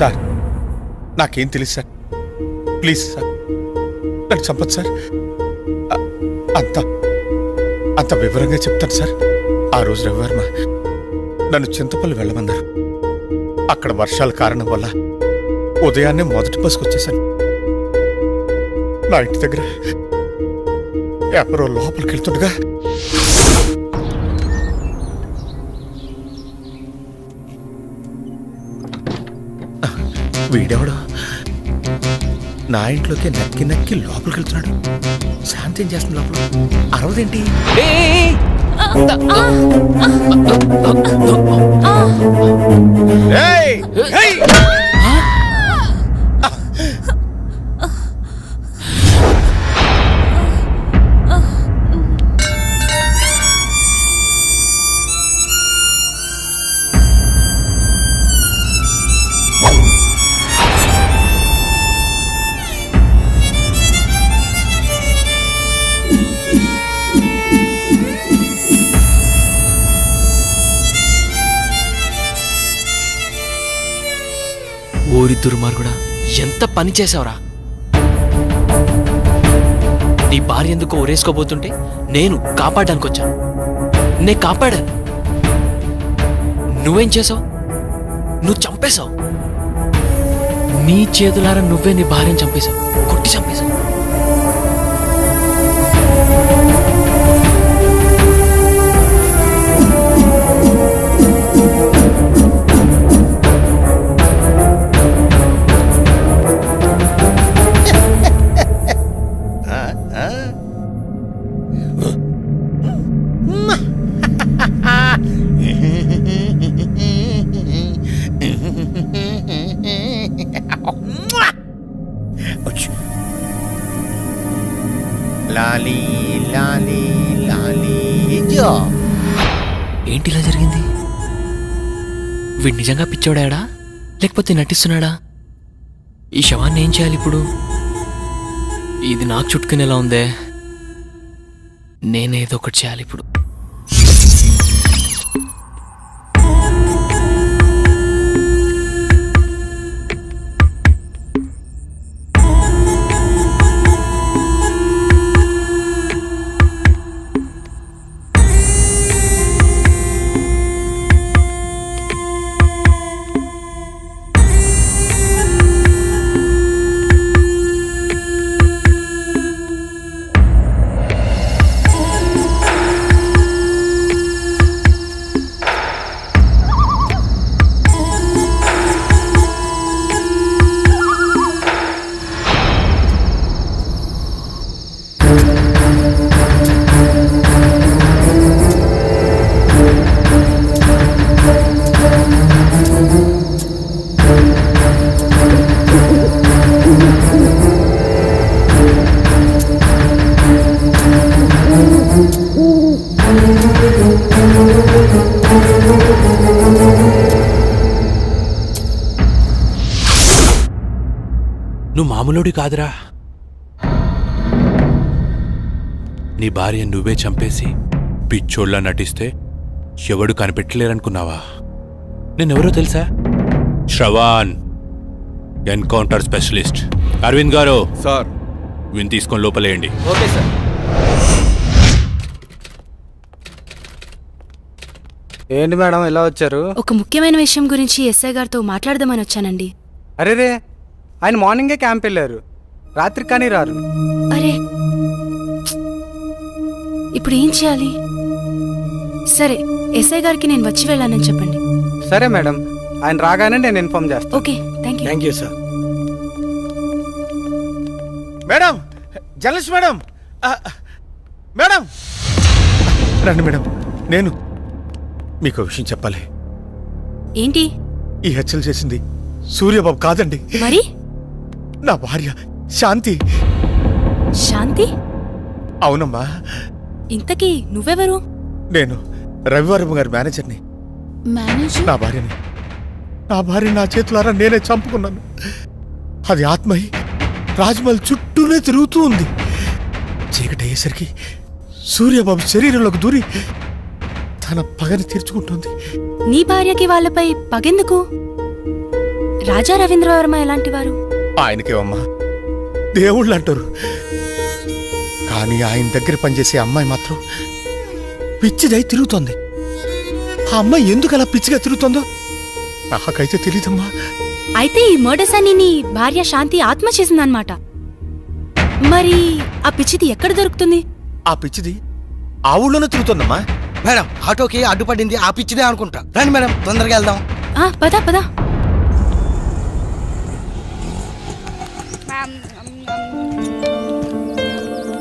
Speaker 7: సార్ నాకేం తెలియదు సార్. ప్లీజ్ సార్, నన్ను చంపదు సార్. అంత వివరంగా చెప్తాను సార్. ఆ రోజు రవివర్మ నన్ను చింతపల్లి వెళ్ళమన్నారు. అక్కడ వర్షాల కారణం వల్ల ఉదయాన్నే మొదటి బస్సుకు వచ్చేసాను. నా ఇంటి దగ్గర ఎవరో లోపలికి వెళ్తుండగా వీడెవడో నా ఇంట్లోకి నక్కి నక్కి లోపలికి వెళ్తున్నాడు. శాంతి ఏం చేస్తుంది లోపల? అరవదేంటి?
Speaker 9: ఓరి దుర్మార్గుడా, ఎంత పని చేసావురా! నీ భార్య ఎందుకో ఒరేసుకోబోతుంటే నేను కాపాడడానికి వచ్చాను. నేను కాపాడాను. నువ్వేం చేసావు? నువ్వు చంపేశావు. నీ చేతులారా నువ్వే నీ భార్యను చంపేశావు, కొట్టి చంపేశావు.
Speaker 7: లాలీ లాలీ లాలీ జో.
Speaker 9: ఏంటి ఇలా జరిగింది? వీడు నిజంగా పిచ్చోడాడా లేకపోతే నటిస్తున్నాడా? ఈ శవాన్ని ఏం చేయాలి ఇప్పుడు? ఇది నాకు చుట్టుకునేలా ఉందే. నేనేదో ఒకటి చేయాలి ఇప్పుడు.
Speaker 17: నువ్వు మామూలుడి కాదురా. నీ భార్య నువ్వే చంపేసి పిచ్చోళ్ళ నటిస్తే ఎవడు కనిపెట్టలేరనుకున్నావా? నేనెవరో తెలుసా? Shravan, encounter specialist. అరవింద్ గారు
Speaker 15: సార్,
Speaker 17: విని తీసుకొని లోపలేయండి.
Speaker 6: Okay sir. ఏంటి మేడం ఎలా వచ్చారు?
Speaker 5: ఒక ముఖ్యమైన విషయం గురించి ఎస్ఐ గారితో మాట్లాడదామని వచ్చానండి.
Speaker 6: అరేరే, ఆయన మార్నింగే క్యాంప్ వెళ్ళారు, రాత్రి కానీ రారు.
Speaker 5: అరే, ఇప్పుడు ఏం చేయాలి? సరే, ఎస్ఐ గారికి నేను వచ్చి వెళ్ళానని చెప్పండి.
Speaker 6: సరే మేడం, ఆయన రాగానే నేను ఇన్ఫార్మ్ చేస్తాను.
Speaker 5: Okay, thank you.
Speaker 18: Thank you sir.
Speaker 7: Madam, journalist madam, madam రండి మేడం. నేను మీకు విషయం చెప్పాలి.
Speaker 5: ఏంటి?
Speaker 7: ఈ హత్యలు చేసింది సూర్యబాబు కాదండి,
Speaker 5: మరి
Speaker 7: నా భార్య శాంతి.
Speaker 5: శాంతి?
Speaker 7: అవునమ్మా.
Speaker 5: ఇంతకీ నువ్వెవరు?
Speaker 7: నేను రవివర్మ గారి మేనేజర్ని.
Speaker 2: మేనేజర్?
Speaker 7: నా భార్య నా చేతులారా నేనే చంపుకున్నాను. అది ఆత్మై రాజ్మహల్ చుట్టూనే తిరుగుతూ ఉంది. చీకటి అయ్యేసరికి సూర్యబాబు శరీరంలోకి దూరి తన పగని తీర్చుకుంటుంది.
Speaker 5: నీ భార్యకి వాళ్ళపై పగెందుకు? రాజా రవీంద్రవర్మ ఎలాంటి వారు?
Speaker 7: ఆయనకేమమ్మా దేవుళ్ళు అంటారు, కానీ ఆయన దగ్గర పనిచేసే అమ్మాయి మాత్రం పిచ్చిదై తిరుగుతోంది. ఆ అమ్మాయి ఎందుకు అలా పిచ్చిగా తిరుగుతుందో నాకైతే తెలీదమ్మా.
Speaker 5: అయితే ఈ మర్డర్స్ అన్ని నీ భార్య శాంతి ఆత్మ చేసిందన్నమాట. మరి ఆ పిచ్చిది ఎక్కడ దొరుకుతుంది?
Speaker 7: ఆ పిచ్చిది ఆ ఊళ్ళోనే తిరుగుతుందమ్మా.
Speaker 18: మేడం, ఆటోకి అడ్డుపడింది ఆ పిచ్చిదే అనుకుంటా. రండి మేడం, తొందరగా వెళ్దాం.
Speaker 5: పద పద.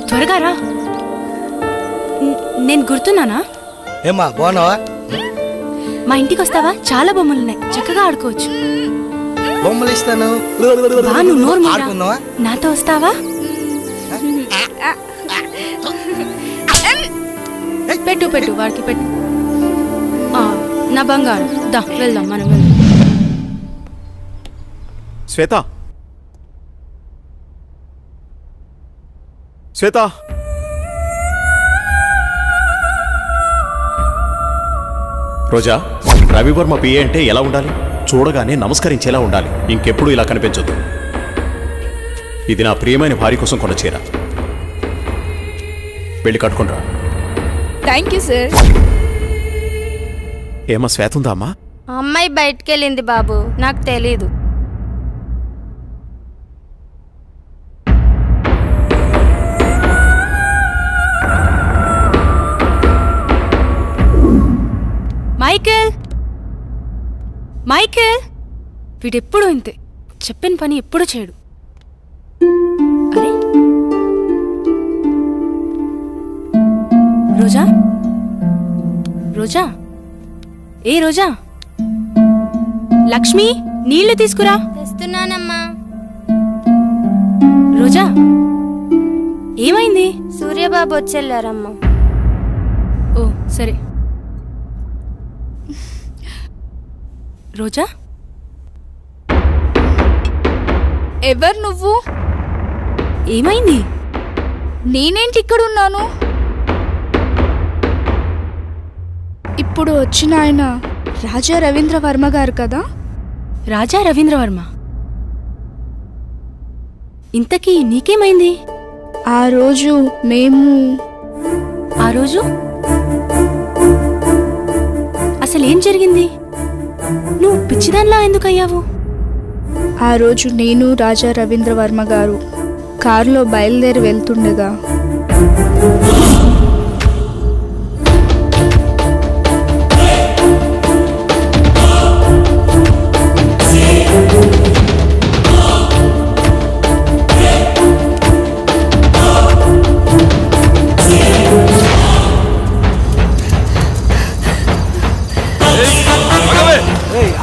Speaker 5: త్వరగా రా. నేను గుర్తున్నానా?
Speaker 18: ఏమ్మా బాగున్నావా?
Speaker 5: మా ఇంటికి వస్తావా? చాలా బొమ్మలున్నాయి, చక్కగా ఆడుకోవచ్చు.
Speaker 18: బొమ్మలు ఇస్తాను.
Speaker 5: బా, నువ్వు నోరు మూయరా.
Speaker 18: ఆడుకుందావా?
Speaker 5: నాతో వస్తావా? పెట్టు పెట్టు, వాడికి పెట్టు. నా బంగారు, దా వెళ్దాం, మనం వెళ్దాం.
Speaker 3: శ్వేత, శ్వేత, రోజా, రవివర్మ పిఏ అంటే ఎలా ఉండాలి? చూడగానే నమస్కరించేలా ఉండాలి. ఇంకెప్పుడు ఇలా కనిపించొద్దు. ఇది నా ప్రియమైన భార్య కోసం కొన్న చీర. వెళ్ళి కట్టుకుంటా.
Speaker 4: Thank you sir.
Speaker 3: ఏమా శ్వేత ఉందా అమ్మా?
Speaker 11: అమ్మాయి బయటికెళ్ళింది బాబు, నాకు తెలీదు.
Speaker 5: మైకేల్, మైకేల్, వీడెప్పుడు ఇంతే, చెప్పిన పని ఎప్పుడు చేయడు. అరే రోజా, రోజా, ఏ రోజా, లక్ష్మి నీళ్లు తీసుకురా.
Speaker 11: తెస్తున్నానమ్మా.
Speaker 5: రోజా, ఏమైంది?
Speaker 11: సూర్యబాబు వచ్చెళ్ళారమ్మా.
Speaker 5: ఓ సరే. రోజా,
Speaker 4: ఎవరు నువ్వు?
Speaker 5: ఏమైంది?
Speaker 4: నేనేంటి ఇక్కడ ఉన్నాను? ఇప్పుడు వచ్చిన ఆయన రాజా రవీంద్ర వర్మ గారు కదా?
Speaker 5: రాజా రవీంద్రవర్మ. ఇంతకీ నీకేమైంది?
Speaker 4: ఆ రోజు
Speaker 5: ఆ రోజు అసలేం జరిగింది? నువ్వు పిచ్చిదాన్లా ఎందుకయ్యావు?
Speaker 4: ఆ రోజు నేను రాజా రవీంద్ర వర్మ గారు కారులో బయలుదేరి వెళ్తుండగా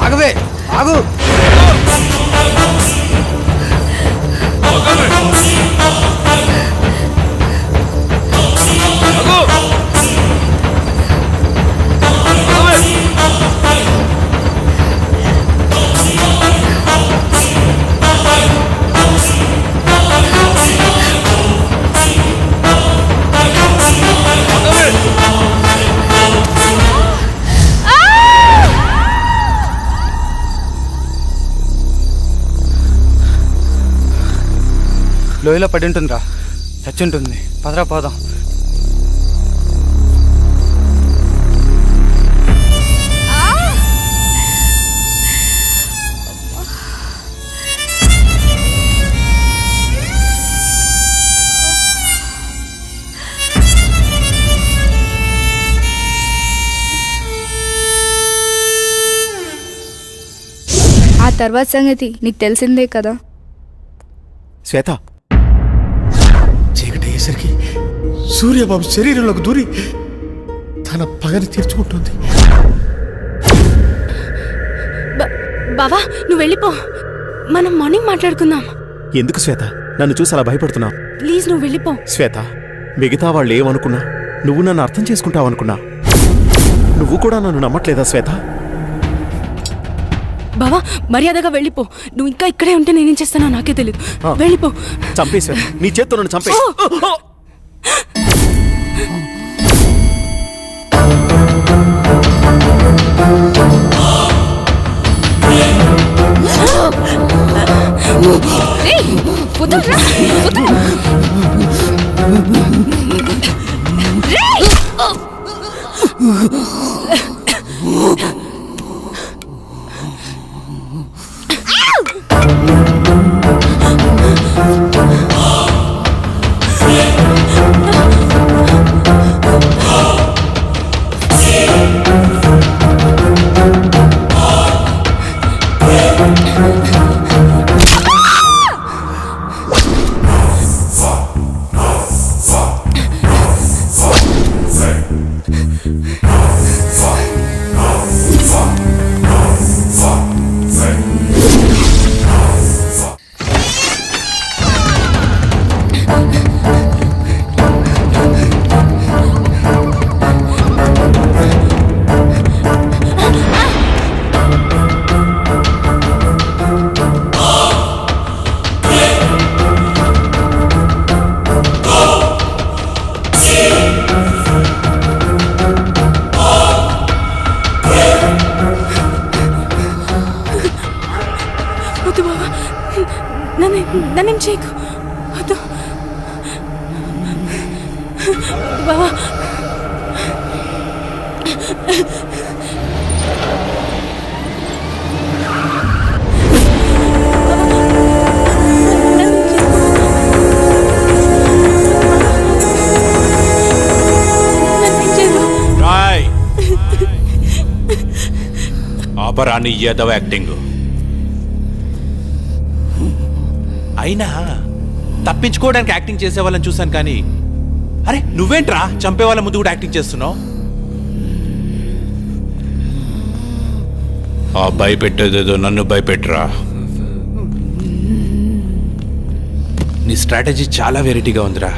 Speaker 6: ఆగవే, ఆగు. లోయలో పడి ఉంటుందిరా, చచ్చుంటుంది. పదరా పోదాం.
Speaker 4: ఆ తర్వాత సంగతి నీకు తెలిసిందే కదా.
Speaker 3: శ్వేత,
Speaker 7: చీకటి అయ్యేసరికి సూర్యబాబు శరీరంలోకి దూరి తన పగని తీర్చుకుంటుంది.
Speaker 5: బావా నువ్వు వెళ్ళిపో, మనం మార్నింగ్ మాట్లాడుకుందాం.
Speaker 3: ఎందుకు శ్వేత నన్ను చూసి అలా భయపడుతున్నావు?
Speaker 5: ప్లీజ్ నువ్వు వెళ్ళిపో.
Speaker 3: శ్వేత, మిగతా వాళ్ళు ఏమనుకున్నా నువ్వు నన్ను అర్థం చేసుకుంటావనుకున్నా. నువ్వు కూడా నన్ను నమ్మట్లేదా శ్వేత?
Speaker 5: బావా మర్యాదగా వెళ్ళిపో. నువ్వు ఇంకా ఇక్కడే ఉంటే నేనేం చేస్తానో నాకే తెలియదు. వెళ్ళిపో.
Speaker 3: చంపే శ్వేత, నీ చేత్తో నన్ను చంపే.
Speaker 17: రాయ్ ఆపరాని యాదవ్ యాక్టింగ్. అయినా తప్పించుకోవడానికి యాక్టింగ్ చేసే వాళ్ళని చూశాను కానీ, అరే నువ్వేంట్రా చంపే వాళ్ళ ముందు కూడా యాక్టింగ్ చేస్తున్నావు? ఆ భయపెట్టేదేదో నన్ను భయపెట్టరా. నీ స్ట్రాటజీ చాలా వెరైటీగా ఉందిరా.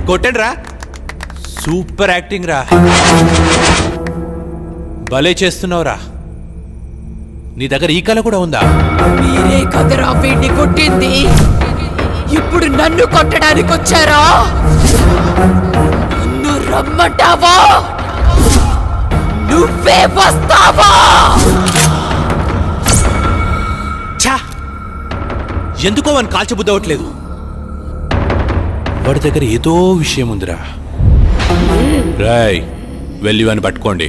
Speaker 17: కొట్టండి రా, సూపర్ యాక్టింగ్ రా, భలే చేస్తున్నావురా. నీ దగ్గర ఈ కళ కూడా ఉందా?
Speaker 10: మీరే కదరా వీడిని కొట్టింది, ఇప్పుడు నన్ను కొట్టడానికి వచ్చారా? నన్ను రమ్మంటావా? నువ్వే వస్తావా?
Speaker 17: ఛా, ఎందుకో వాని కాల్చబుద్ధి అవ్వట్లేదు. వాడి దగ్గర ఏదో విషయం ఉందిరా. రాయ్, వెళ్ళి వాని పట్టుకోండి.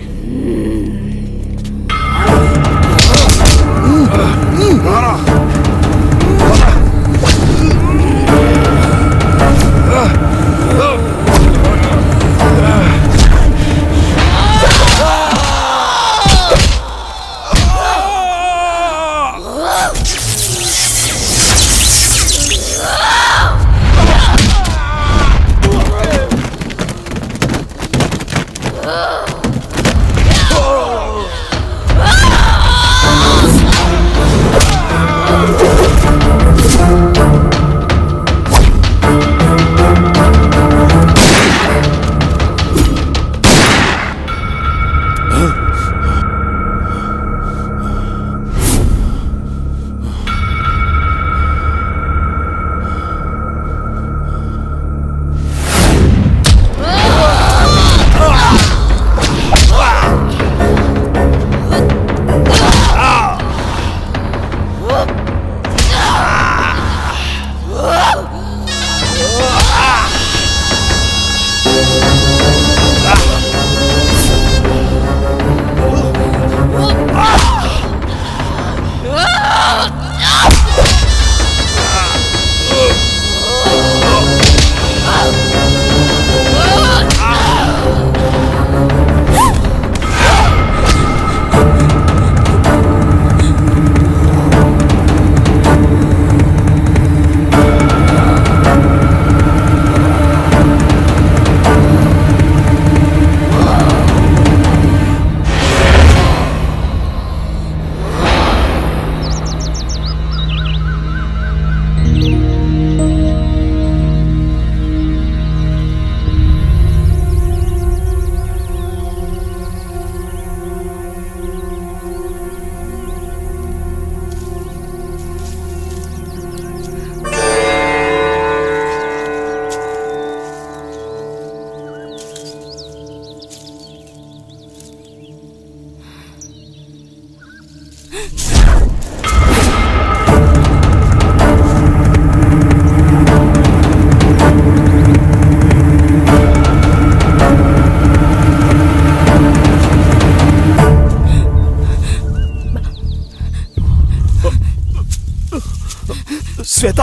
Speaker 3: శ్వేత,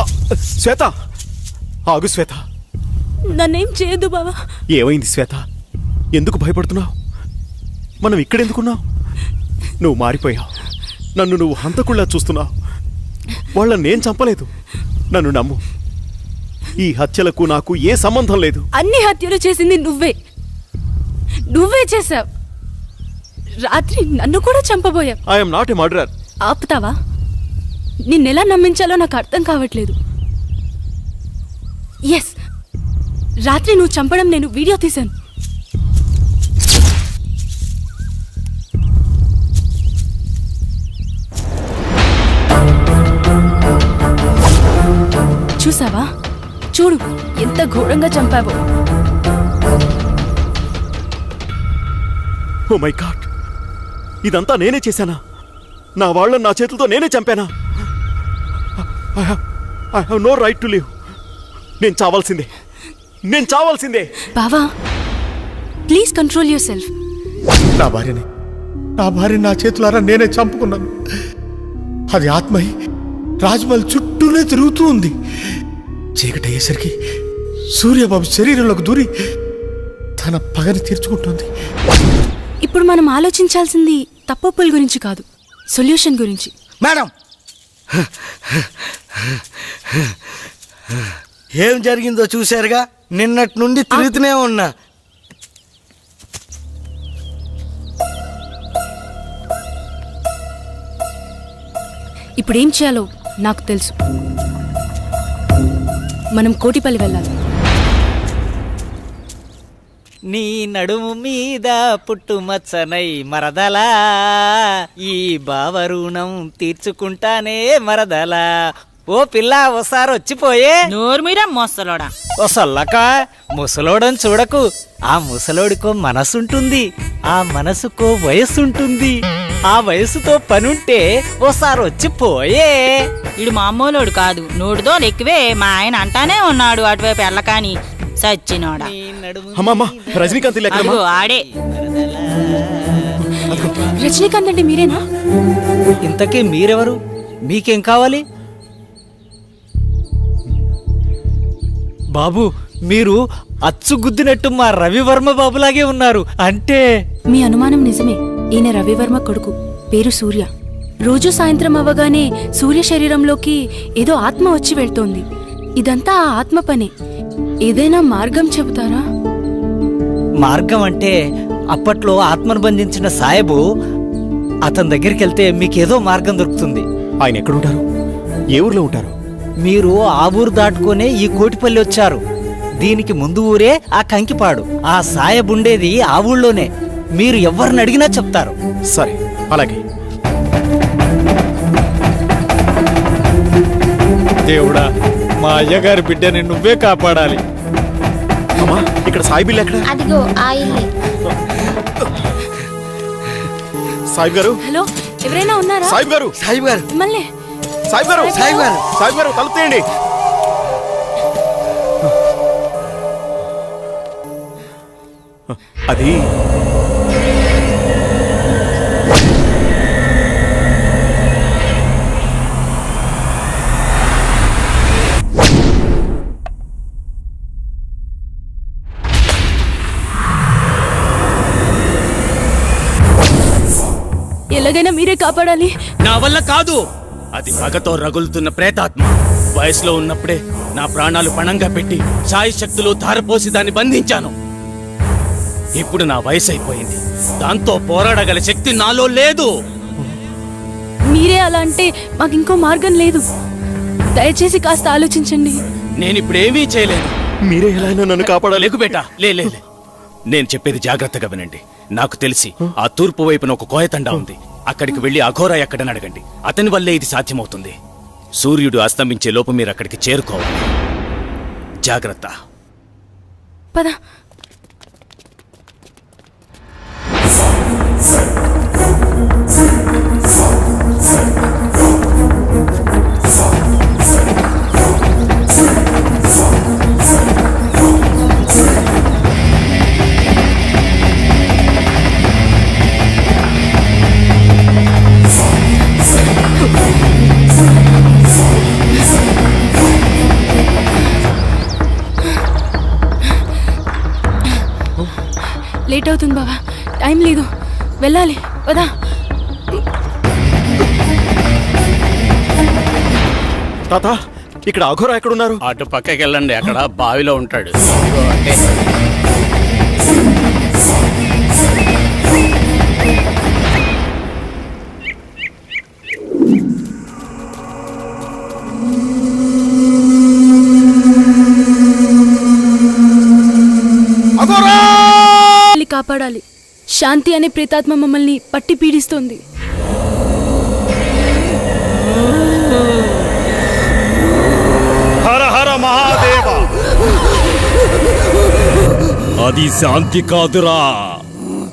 Speaker 3: శ్వేత, ఆగు శ్వేత.
Speaker 5: నన్నేం చేయదు బావా.
Speaker 3: ఏమైంది శ్వేత? ఎందుకు భయపడుతున్నావు? మనం ఇక్కడెందుకున్నావు? నువ్వు మారిపోయావు. నన్ను నువ్వు హంతకుళ్ళా చూస్తున్నావు. వాళ్ళని నేను చంపలేదు, నన్ను నమ్ము. ఈ హత్యలకు నాకు ఏ సంబంధం లేదు.
Speaker 5: అన్ని హత్యలు చేసింది నువ్వే. నువ్వే చేశావు. రాత్రి నన్ను కూడా చంపబోయావు.
Speaker 3: I'm not a murderer.
Speaker 5: ఆపుతావా? నిన్నెలా నమ్మించాలో నాకు అర్థం కావట్లేదు. ఎస్, రాత్రి నువ్వు చంపడం నేను వీడియో తీశాను. చేసావా? చూడు ఎంత ఘోరంగా చంపావో.
Speaker 3: ఓ మై గాడ్, ఇదంతా నేనే చేశానా? నా వాళ్ళని నా చేతులతో నేనే చంపానా? I have no right to live. నేను చావాల్సిందే.
Speaker 5: బావా ప్లీజ్ కంట్రోల్ యువర్ సెల్ఫ్.
Speaker 7: నా భార్యని నా చేతులారా నేనే చంపుకున్నాను. అది ఆత్మై రాజ్మహల్ చుట్టూనే తిరుగుతూ ఉంది. చీకటి అయ్యేసరికి సూర్యబాబు శరీరంలోకి దూరి తన పగని తీర్చుకుంటుంది.
Speaker 5: ఇప్పుడు మనం ఆలోచించాల్సింది తప్పొప్పుల గురించి కాదు, సొల్యూషన్ గురించి.
Speaker 18: మేడం, ఏం జరిగిందో చూశారుగా. నిన్నటి నుండి తిరుగుతూనే ఉన్నా.
Speaker 5: ఇప్పుడేం చేయాలో నాకు తెలుసు. మనం కోటిపల్లి వెళ్ళాలి.
Speaker 6: నీ నడుము మీద పుట్టుమచ్చనై మరదలా, ఈ బావరుణం తీర్చుకుంటానే మరదలా. ఓ పిల్ల ఓసారి వచ్చిపోయే.
Speaker 10: నోరు మీరా మోస్తలోడా.
Speaker 6: ఓ సొల్లక, ముసలోడని చూడకు. ఆ ముసలోడికో మనసుంటుంది, ఆ మనసుకో వయస్సుంటుంది. ఆ వయసుతో పనుంటే ఓసారి వచ్చిపోయే.
Speaker 10: ఇడు మామూలోడు కాదు, నోడుతో ఎక్కువే. మా ఆయన అంటానే ఉన్నాడు అటువైపు ఎల్లకాని సచ్చినోడా.
Speaker 3: అమ్మమ్మ, రజనీకాంత్ ఇల్లు ఎక్కడమ్మా?
Speaker 10: అదిగో ఆడే.
Speaker 5: రజనీకాంత్ అంటే మీరేనా?
Speaker 6: ఇంతకీ మీరెవరు? మీకేం కావాలి? బాబు, మీరు అచ్చుగుద్దినట్టు మా రవివర్మ బాబులాగే ఉన్నారు. అంటే
Speaker 5: మీ అనుమానం నిజమే. ఈయన రవివర్మ కొడుకు, పేరు సూర్య. రోజు సాయంత్రం అవ్వగానే సూర్య శరీరంలోకి ఏదో ఆత్మ వచ్చి వెళ్తోంది. ఇదంతా ఆ ఆత్మ పనే. ఏదైనా మార్గం చెబుతారా?
Speaker 6: మార్గం అంటే అప్పట్లో ఆత్మను బంధించిన సాయబు, అతని దగ్గరికి వెళ్తే మీకేదో మార్గం దొరుకుతుంది.
Speaker 3: ఆయన ఎక్కడుంటారు? ఏ ఊర్లో ఉంటారు?
Speaker 6: మీరు ఆ ఊరు దాటుకునే ఈ కోటిపల్లి వచ్చారు. దీనికి ముందు ఊరే ఆ కంకిపాడు. ఆ సాయబుండేది ఆ ఊళ్ళోనే. మీరు ఎవరిని అడిగినా చెప్తారు.
Speaker 3: సరే, అలాగే.
Speaker 6: దేవుడా, మా అయ్యగారి బిడ్డని నువ్వే కాపాడాలి.
Speaker 3: అమ్మా, ఇక్కడ సాయిబిల్ ఎక్కడ?
Speaker 11: అదిగో ఆ ఇల్లే.
Speaker 3: సాయిబ్ గారు.
Speaker 5: హలో, ఎవరైనా ఉన్నారా?
Speaker 3: సాయిబ్ గారు.
Speaker 5: మిమ్మల్ని.
Speaker 3: సాయిబ్ గారు, తలుపు తీయండి. అది
Speaker 5: ఎలాగైనా మీరే కాపాడాలి.
Speaker 13: నా వల్ల కాదు. అది పగతో రగులుతున్న ప్రేతాత్మ. వయసులో ఉన్నప్పుడే నా ప్రాణాలు పణంగా పెట్టి సాయి శక్తులు ధారపోసి దాన్ని బంధించాను. ఇప్పుడు నా వయసు అయిపోయింది. దాంతో పోరాడగల శక్తి నాలో లేదు.
Speaker 5: మీరే అలా అంటే మాకు ఇంకో మార్గం లేదు. దయచేసి కాస్త ఆలోచించండి.
Speaker 13: నేనిప్పుడేమీ చేయలేను.
Speaker 3: మీరే ఎలా అయినా నన్ను కాపాడాలి.
Speaker 13: లేకు బేటా, లే. నేను చెప్పేది జాగ్రత్తగా వినండి. నాకు తెలిసి ఆ తూర్పు వైపున ఒక కోయతండా ఉంది. అక్కడికి వెళ్లి అఘోరా ఎక్కడని అడగండి. అతని వల్లే ఇది సాధ్యమవుతుంది. సూర్యుడు అస్తమించే లోపు మీరు అక్కడికి చేరుకోవాలి. జాగ్రత్త.
Speaker 5: పద. లేట్ అవుతుంది బాబా, టైం లేదు, వెళ్ళాలి. పదా.
Speaker 3: తాత, ఇక్కడ అఘోరా ఎక్కడున్నారు?
Speaker 13: అటు పక్కకి వెళ్ళండి, అక్కడ బావిలో ఉంటాడు.
Speaker 5: కాపాడాలి. శాంతి అనే ప్రేతాత్మ మమ్మల్ని పట్టి పీడిస్తోంది.
Speaker 12: హర హర అది శాంతి కాదురా,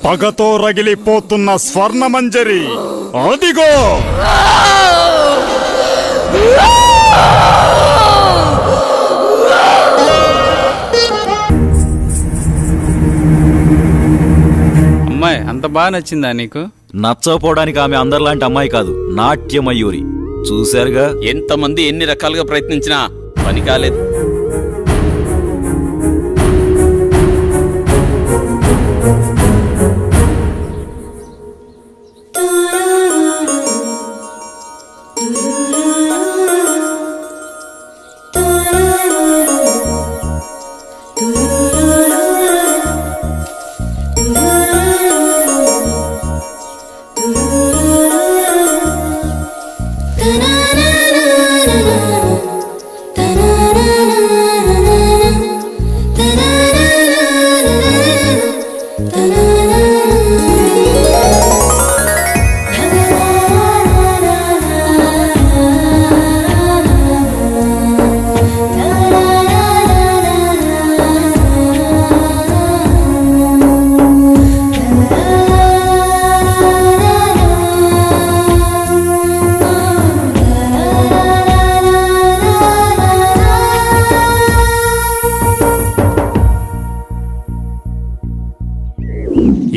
Speaker 12: పగతో రగిలిపోతున్న స్వర్ణమంజరి. అదిగో
Speaker 13: అమ్మాయి అంత బాగా నచ్చిందా నీకు?
Speaker 19: నచ్చకపోవడానికి ఆమె అందరిలాంటి అమ్మాయి కాదు, నాట్యమయూరి. చూశారుగా,
Speaker 13: ఎంతమంది ఎన్ని రకాలుగా ప్రయత్నించినా పని కాలేదు.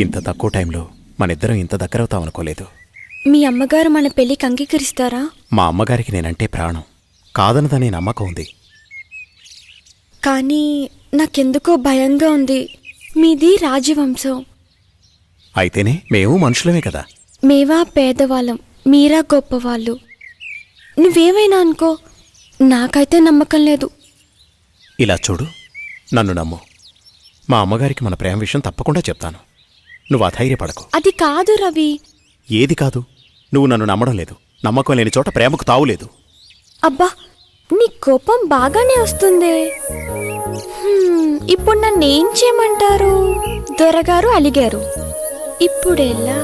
Speaker 3: ఇంత తక్కువ టైంలో మనిద్దరం ఇంత దగ్గరవుతామనుకోలేదు.
Speaker 8: మీ అమ్మగారు మన పెళ్లికి అంగీకరిస్తారా?
Speaker 3: మా అమ్మగారికి నేనంటే ప్రాణం, కాదనదనే నమ్మకం ఉంది.
Speaker 8: కానీ నాకెందుకో భయంగా ఉంది. మీది రాజవంశం.
Speaker 3: అయితేనే మేము మనుషులమే కదా.
Speaker 8: మేవా పేదవాళ్ళం, మీరా గొప్పవాళ్ళు. నువ్వేమైనా అనుకో, నాకైతే నమ్మకం లేదు.
Speaker 3: ఇలా చూడు, నన్ను నమ్ము. మా అమ్మగారికి మన ప్రేమ విషయం తప్పకుండా చెప్తాను. నువ్వు అధైర్యపడకు.
Speaker 8: అది కాదు రవి.
Speaker 3: ఏది కాదు? నువ్వు నన్ను నమ్మడం లేదు. నమ్మకం లేని చోట ప్రేమకు తావులేదు.
Speaker 8: అబ్బా, నీ కోపం బాగానే వస్తుంది. ఇప్పుడు నన్ను ఏం చేయమంటారు? దొరగారు అలిగారు, ఇప్పుడెలా?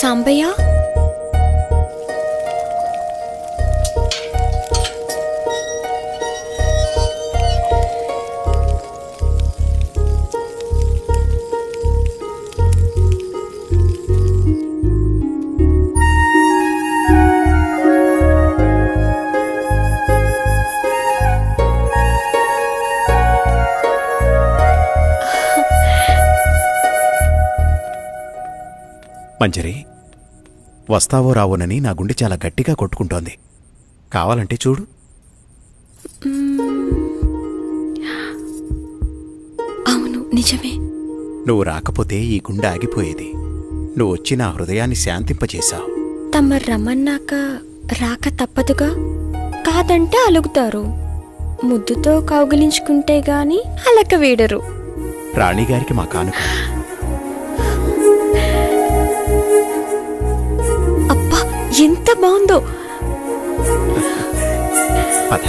Speaker 8: సాంబయ్య,
Speaker 3: మంజరి, వస్తావో రావోనని నా గుండె చాలా గట్టిగా కొట్టుకుంటోంది. కావాలంటే చూడు.
Speaker 8: అవును, నిజమే.
Speaker 3: నువ్వు రాకపోతే ఈ గుండె ఆగిపోయేది. నువ్వు వచ్చి నా హృదయాన్ని శాంతింపజేశావు.
Speaker 8: తమరు రమ్మన్నాక రాక తప్పదుగా. కాదంటే అలుగుతారు. ముద్దుతో కౌగిలించుకుంటే గాని అలక వీడరు.
Speaker 3: రాణిగారికి మా కానుక.
Speaker 8: అబ్బా, ఎంత బాగుందో.
Speaker 3: పద.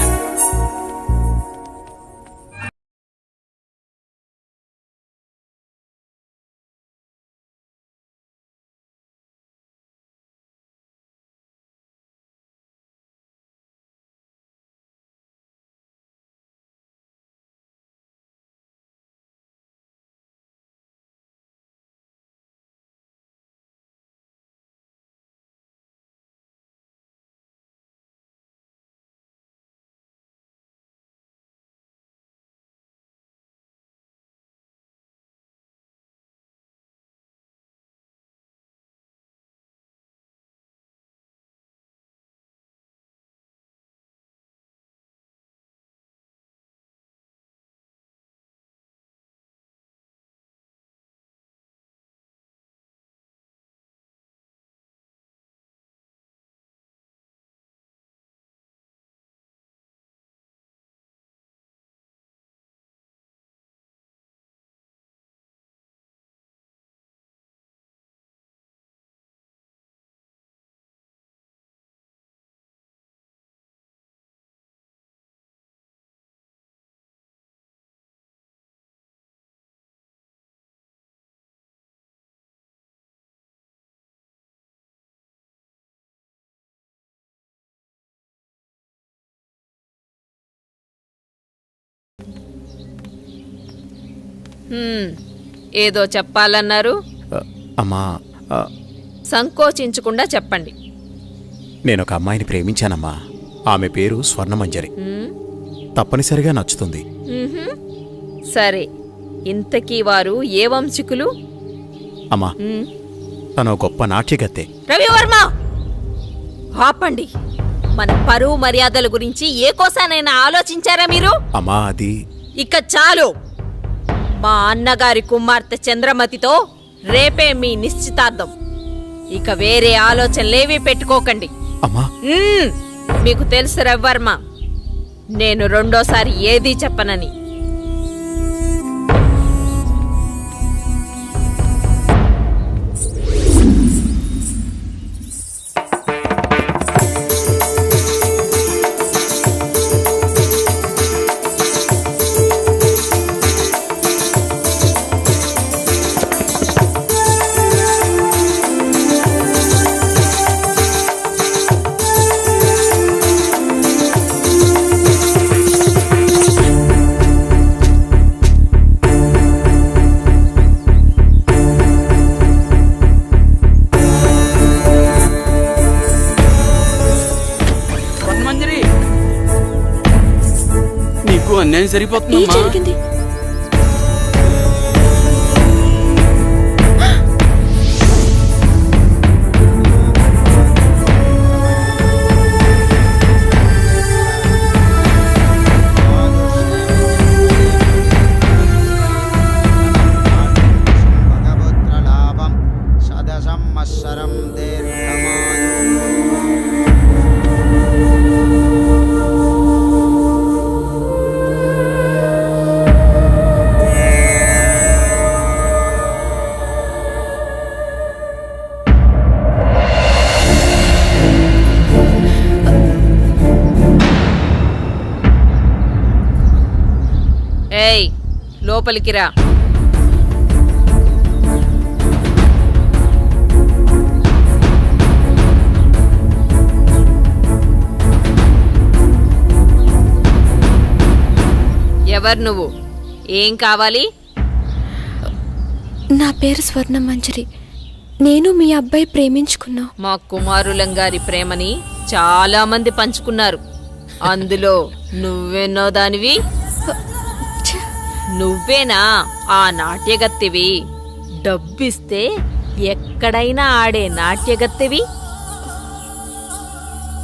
Speaker 10: ఏదో చెప్పాలన్నారు,
Speaker 3: అమ్మా
Speaker 10: సంకోచించకుండా చెప్పండి.
Speaker 3: నేను ఒక అమ్మాయిని ప్రేమించానమ్మా. ఆమె పేరు స్వర్ణమంజరి. తప్పనిసరిగా నచ్చుతుంది.
Speaker 10: సరే, ఇంతకీ వారు ఏ వంశీకులు?
Speaker 3: అమ్మా, తను గొప్ప నాట్యగత్తె.
Speaker 10: రవివర్మ, ఆపండి. మన పరువు మర్యాదల గురించి ఏ కోసానైనా ఆలోచించారా మీరు?
Speaker 3: అమ్మా, అది
Speaker 10: ఇక చాలు. మా అన్నగారి కుమార్తె చంద్రమతితో రేపే మీ నిశ్చితార్థం. ఇక వేరే ఆలోచనలేవీ పెట్టుకోకండి.
Speaker 3: అమ్మా,
Speaker 10: మీకు తెలుసు రవివర్మ, నేను రెండోసారి ఏదీ చెప్పనని.
Speaker 13: నీకు అన్యాయం సరిపోతుందమ్మా.
Speaker 11: జరిగింది?
Speaker 10: ఏయ్, లోపలికి రా. ఎవరు నువ్వు? ఏం కావాలి?
Speaker 11: నా పేరు స్వర్ణమంజరి. నేను మీ అబ్బాయి ప్రేమించుకున్నా.
Speaker 10: మా కుమారులంగారి ప్రేమని చాలా మంది పంచుకున్నారు. అందులో నువ్వెన్నో దానివి. నువ్వేనా ఆ నాట్యగత్తెవి? డబ్బిస్తే ఎక్కడైనా ఆడే నాట్యగత్తెవి?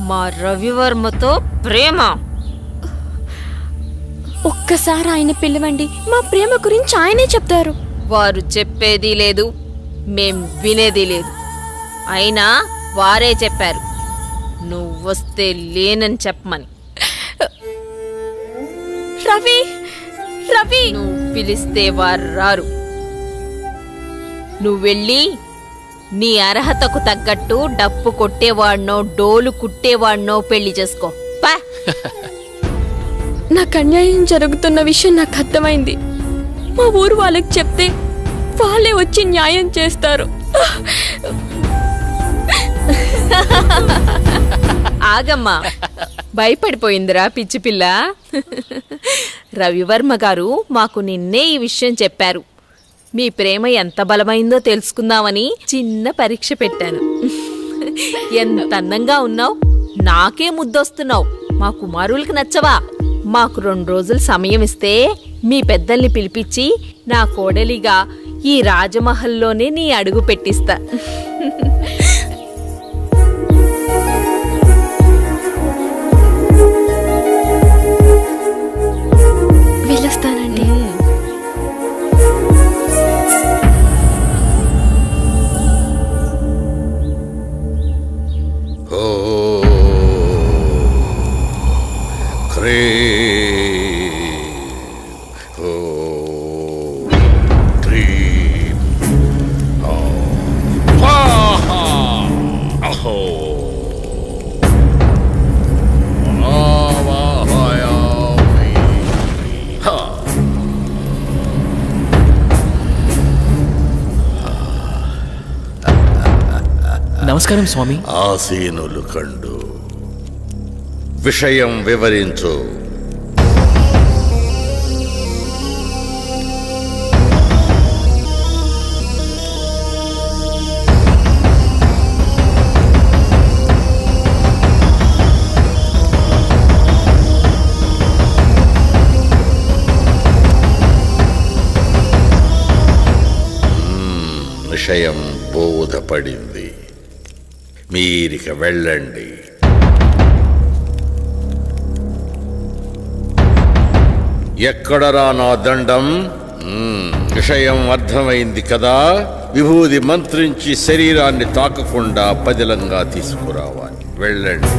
Speaker 10: మా రవివర్మతో ప్రేమ?
Speaker 11: ఒక్కసారి ఆయన పిలవండి, మా ప్రేమ గురించి ఆయనే చెప్తారు.
Speaker 10: వారు చెప్పేది లేదు, మేం వినేది లేదు. అయినా వారే చెప్పారు నువ్వొస్తే లేనని చెప్పమని.
Speaker 11: రవి, రవి,
Speaker 10: నువ్వు పిలిస్తే వారు రారు. నువ్వెళ్ళి నీ అర్హతకు తగ్గట్టు డప్పు కొట్టేవాడినో డోలు కుట్టేవాడినో పెళ్లి చేసుకో.
Speaker 11: నాకు అన్యాయం జరుగుతున్న విషయం నాకు అర్థమైంది. మా ఊరు వాళ్ళకి చెప్తే వాళ్ళే వచ్చి న్యాయం చేస్తారు.
Speaker 10: ఆగమ్మా, భయపడిపోయిందిరా పిచ్చి పిల్ల. రవివర్మ గారు మాకు నిన్నే ఈ విషయం చెప్పారు. మీ ప్రేమ ఎంత బలమైందో తెలుసుకుందామని చిన్న పరీక్ష పెట్టాను. ఎంత అందంగా ఉన్నావు, నాకే ముద్దొస్తున్నావు. మా కుమారులకు నచ్చవా? మాకు 2 రోజులు సమయం ఇస్తే మీ పెద్దల్ని పిలిపించి నా కోడలిగా ఈ రాజమహల్లోనే నీ అడుగు పెట్టిస్తా.
Speaker 11: వెళ్ళొస్తానండి.
Speaker 9: నమస్కారం స్వామి.
Speaker 20: ఆసీనులు కండు విషయం వివరించు. విషయం బోధపడింది. మీరిక వెళ్ళండి. ఎక్కడరా నా దండం? విషయం అర్థమైంది కదా. విభూది మంత్రించి శరీరాన్ని తాకకుండా పదిలంగా తీసుకురావాలి. వెళ్ళండి.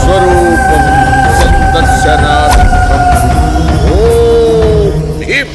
Speaker 20: స్వరూపం సందర్శనార్థం. ఓం హ్రీం.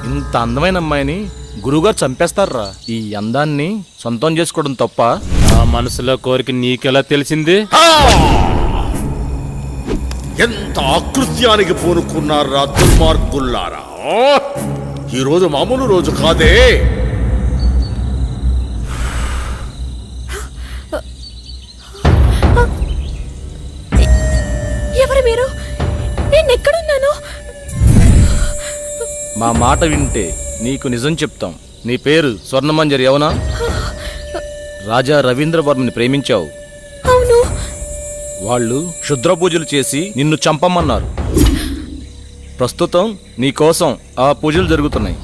Speaker 13: ఇంత అందమైన అమ్మాయిని గురువుగారు చంపేస్తారా? ఈ అందాన్ని సొంతం చేసుకోవడం తప్ప?
Speaker 16: ఆ మనసులో కోరిక నీకెలా తెలిసింది?
Speaker 20: ఎంత ఆకృత్యానికి పూనుకున్నారా దుర్మార్గుల్లారా! ఈరోజు మామూలు రోజు కాదే.
Speaker 8: ఎవరు మీరు? నేను ఎక్కడున్నాను?
Speaker 13: మా మాట వింటే నీకు నిజం చెప్తాం. నీ పేరు స్వర్ణమంజరి అవునా? రాజా రవీంద్రవర్మని ప్రేమించావు.
Speaker 8: అవును.
Speaker 13: వాళ్ళు క్షుద్ర పూజలు చేసి నిన్ను చంపమన్నారు. ప్రస్తుతం నీ కోసం ఆ పూజలు జరుగుతున్నాయి.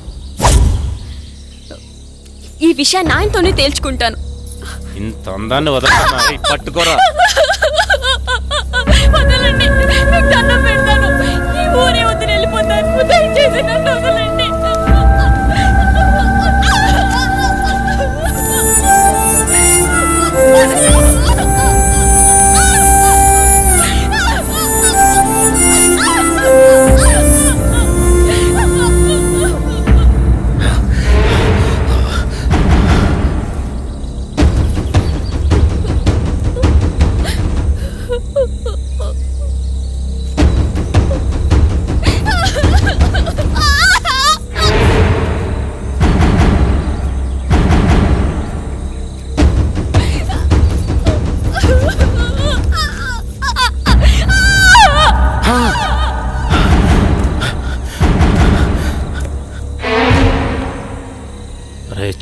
Speaker 8: ఈ విషయాన్ని ఆయనతోనే తేల్చుకుంటాను.
Speaker 16: ఇంత అందాన్ని వదలనా?
Speaker 13: పట్టుకోరా.
Speaker 8: వదలండి, మీకు దండం పెడతాను. ఈ ఊరే వదిలి వెళ్ళిపోతాను. దయచేసి నన్ను వదలండి.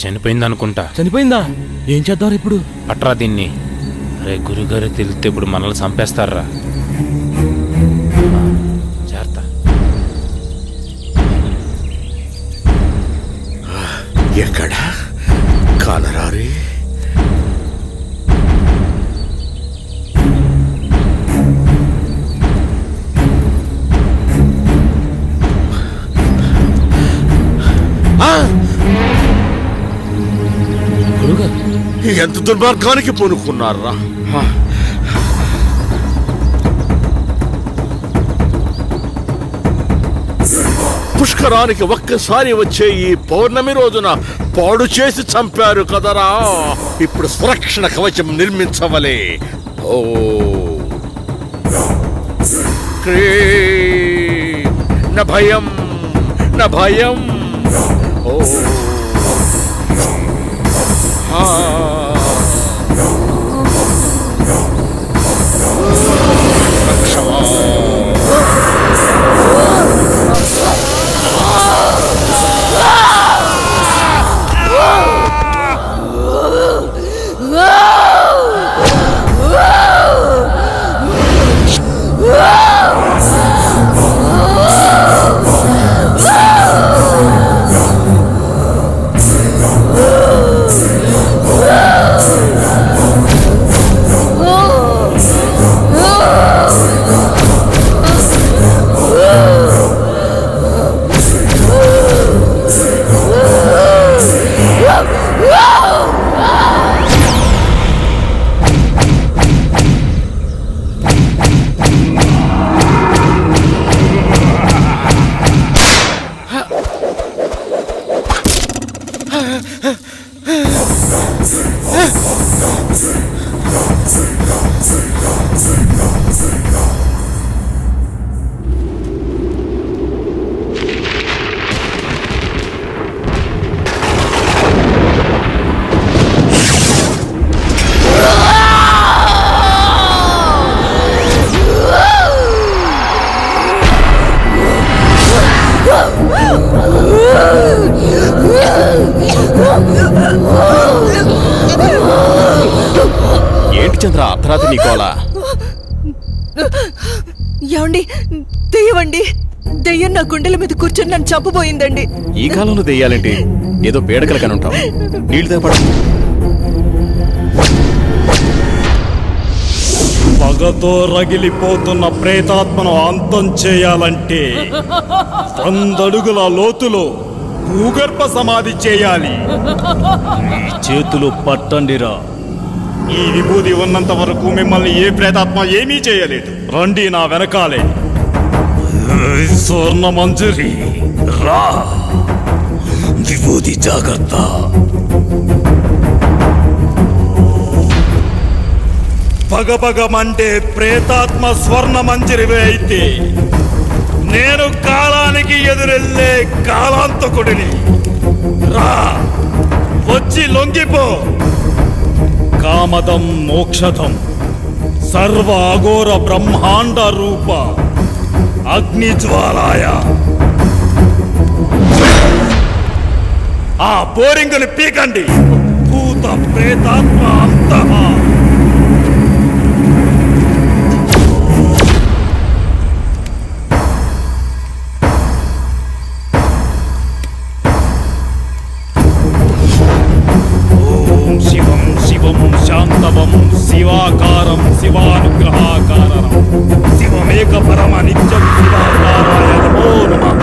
Speaker 16: చనిపోయింది అనుకుంటా.
Speaker 13: చనిపోయిందా? ఏం చేద్దాం ఇప్పుడు?
Speaker 16: పట్రా దీన్ని. రే గురుగారు తెలిస్తే ఇప్పుడు మనల్ని చంపేస్తారా? జాగ్రత్త.
Speaker 20: ఎక్కడ కానరారే? ఎంత దుర్మార్గానికి పూనుకున్నారా! పుష్కరానికి ఒక్కసారి వచ్చే ఈ పౌర్ణమి రోజున పాడు చేసి చంపారు కదరా. ఇప్పుడు సురక్షణ కవచం నిర్మించవలే. ఓ న భయం న భయం. ఓ
Speaker 3: చంద్ర అర్ధరాత్రి నీకోలా?
Speaker 21: ఏమండి దెయ్యమండి, దెయ్యం నా గుండెల మీద కూర్చొని నన్ను చంపబోయిందండి.
Speaker 3: ఈ కాలంలో దెయ్యాలేంటి? ఏదో పేడకలు కనుంటావు. నీళ్ళు తేపడ.
Speaker 12: పగతో రగిలిపోతున్న ప్రేతాత్మను అంతం చేయాలంటే 100 అడుగుల లోతులో భూగర్భ సమాధి చేయాలి. ఈ చేతులు పట్టండిరా. ఈ విభూది ఉన్నంత వరకు మిమ్మల్ని ఏ ప్రేతాత్మ ఏమీ చేయలేదు. రండి నా వెనకాలే. స్వర్ణ మంజరి రా. విభూది జాగ్రత్త. పగపగమంటే ప్రేతాత్మ స్వర్ణ మంజరివే అయితే నేను కాలానికి ఎదురెళ్ళే కాలాంతకుడిని. రా, వచ్చి లొంగిపో. కామదం మోక్షదం సర్వ అఘోర బ్రహ్మాండ రూప అగ్నిజ్వాలాయ. ఆ బోరింగుని పీకండి. భూత ప్రేతాత్మ అంతః. శివం శివం శాంతవం శివాకారం శివానుగ్రహాకారం శివమేక పరమ నిత్యం శివాకారాయ నమో నమః.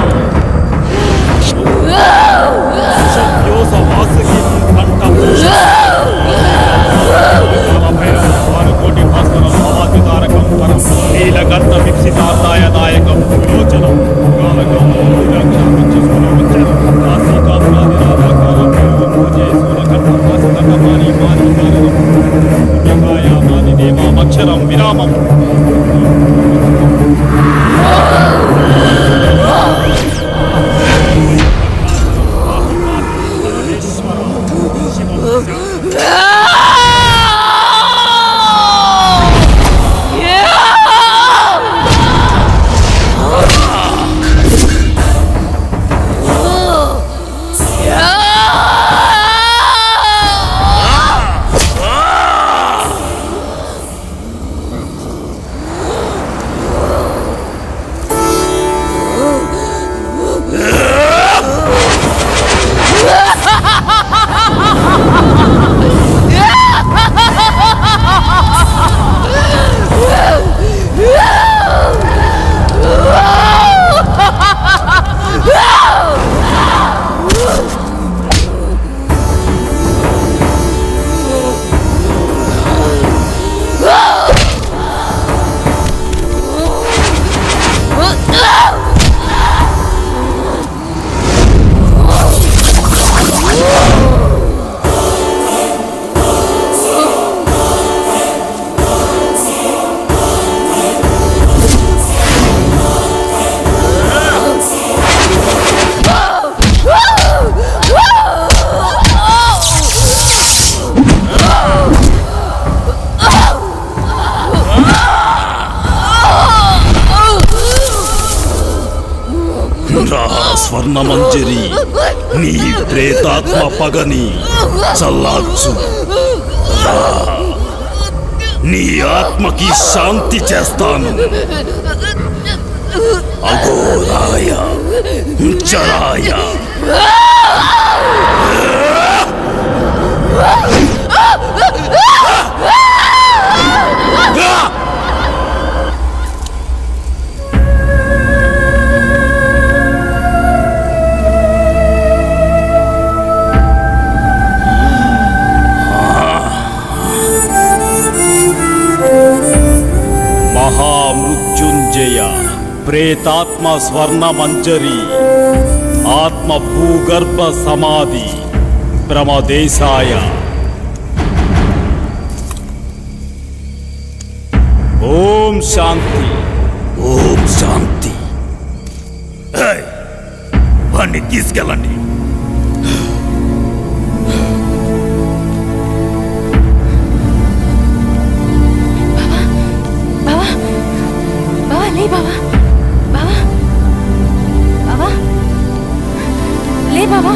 Speaker 12: శక్యోస వాసుకి కంఠభూషకోటి భాస్కరం భవాతితారకం పరం నీలగంధ విప్సితార్థాయ దాయకం విలోచనం కాలకం అక్షరం విరామం. స్వర్ణమంజరి నీ ప్రేతాత్మ పగని చల్లార్చు. నీ ఆత్మకి శాంతి చేస్తాను. అఘోరాయ చరాయ మహామృత్యుంజయ ప్రేతాత్మ స్వర్ణ మంజరి ఆత్మ భూగర్భ సమాధి బ్రహ్మదేశాయ. ఓం శాంతి, ఓం శాంతి. వాణ్ణి తీసుకెళ్ళండి.
Speaker 5: లే బావా, బావా, బావా, లే బావా.